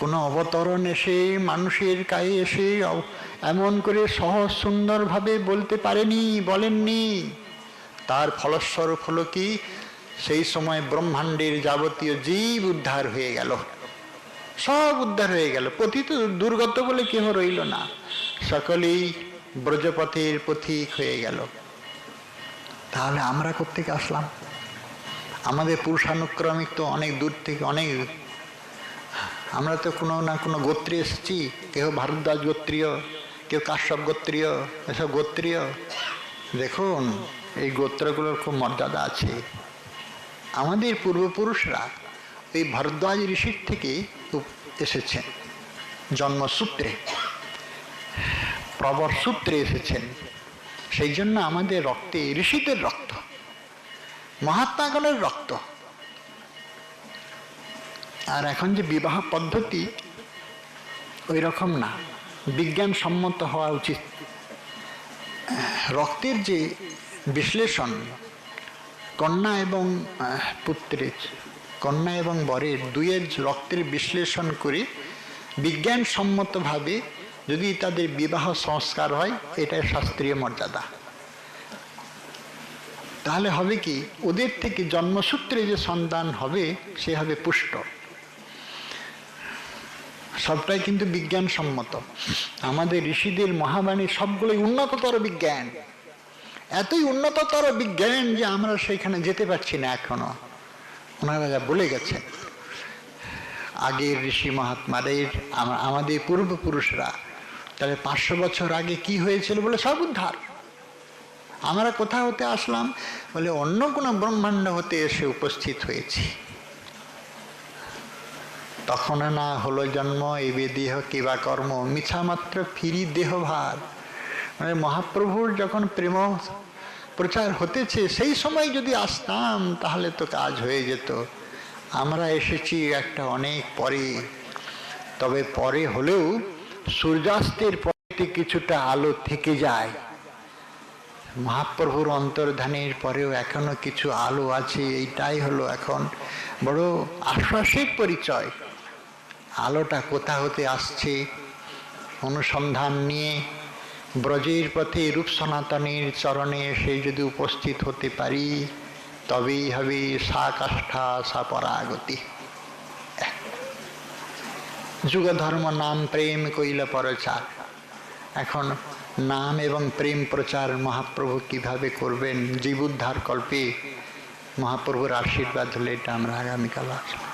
কোনো অবতরণ এসে মানুষের গায়ে এসে এমন করে সহজ সুন্দরভাবে বলতে পারেনি, বলেননি। তার ফলস্বরূপ হলো কি, সেই সময় ব্রহ্মাণ্ডের যাবতীয় জীব উদ্ধার হয়ে গেল, সব উদ্ধার হয়ে গেল। পতিত দুর্গত বলে কেহ রইল না, সকলেই ব্রজপথের পথিক হয়ে গেল। তাহলে আমরা কোত্থেকে আসলাম? আমাদের পুরুষানুক্রমিক তো অনেক দূর থেকে, অনেক, আমরা তো কোনো না কোনো গোত্রে এসেছি। কেউ ভারদ্বাজ গোত্রীয়, কেউ কাশ্যপ গোত্রীয়, এসব গোত্রীয়। দেখুন, এই গোত্রগুলোর খুব মর্যাদা আছে। আমাদের পূর্বপুরুষরা এই ভরদ্বাজ ঋষির থেকে এসেছেন, জন্মসূত্রে প্রবর সূত্রে এসেছেন। সেই জন্য আমাদের রক্তে ঋষিদের রক্ত, মহাত্মাগণের রক্ত। আর এখন যে বিবাহ পদ্ধতি ওই রকম না, বিজ্ঞানসম্মত হওয়া উচিত। রক্তের যে বিশ্লেষণ, কন্যা এবং পুত্রের, কন্যা এবং বরের দুইয়ের রক্তের বিশ্লেষণ করে বিজ্ঞানসম্মতভাবে যদি তাদের বিবাহ সংস্কার হয়, এটাই শাস্ত্রীয় মর্যাদা। তাহলে হবে কি, ওদের থেকে জন্মসূত্রে যে সন্তান হবে সে হবে পুষ্ট। সবটাই কিন্তু বিজ্ঞানসম্মত। আমাদের ঋষিদের মহাবাণী সবগুলোই উন্নততর বিজ্ঞান, এতই উন্নততর বিজ্ঞান যে আমরা সেখানে যেতে পারছি না এখনো। ওনারা যা বলে গেছেন, আগের ঋষি মহাত্মাদের, আমাদের পূর্বপুরুষরা, তাহলে 500 বছর আগে কি হয়েছিল বলে সব উদ্ধার। আমরা কোথা হতে আসলাম বলে অন্য কোনো ব্রহ্মাণ্ড হতে এসে উপস্থিত হয়েছি। তখন না হলো জন্ম এবে দেহ কিবা কর্ম, মিছা মাত্র ফিরি দেহ ভার। মানে মহাপ্রভুর যখন প্রেম প্রচার হতেছে সেই সময় যদি আসতাম তাহলে তো কাজ হয়ে যেত। আমরা এসেছি একটা অনেক পরে, তবে পরে হলেও সূর্যাস্তের পরে কিছুটা আলো থেকে যায়। মহাপ্রভুর অন্তর্ধানের পরেও এখনো কিছু আলো আছে, এইটাই হলো এখন বড় আশ্বাসের পরিচয়। আলোটা কোথা হতে আসছে অনুসন্ধান নিয়ে ব্রজের পথে রূপ সনাতনের চরণে এসে যদি উপস্থিত হতে পারি, তবেই হবে সা কাষ্ঠা সা পরাগতি। যুগ ধর্ম নাম প্রেম কইল পরচার। এখন নাম এবং প্রেম প্রচার মহাপ্রভু কিভাবে করবেন জীব উদ্ধার কল্পে, মহাপ্রভুর আশীর্বাদ হলে এটা আমরা আগামীকাল আসবো।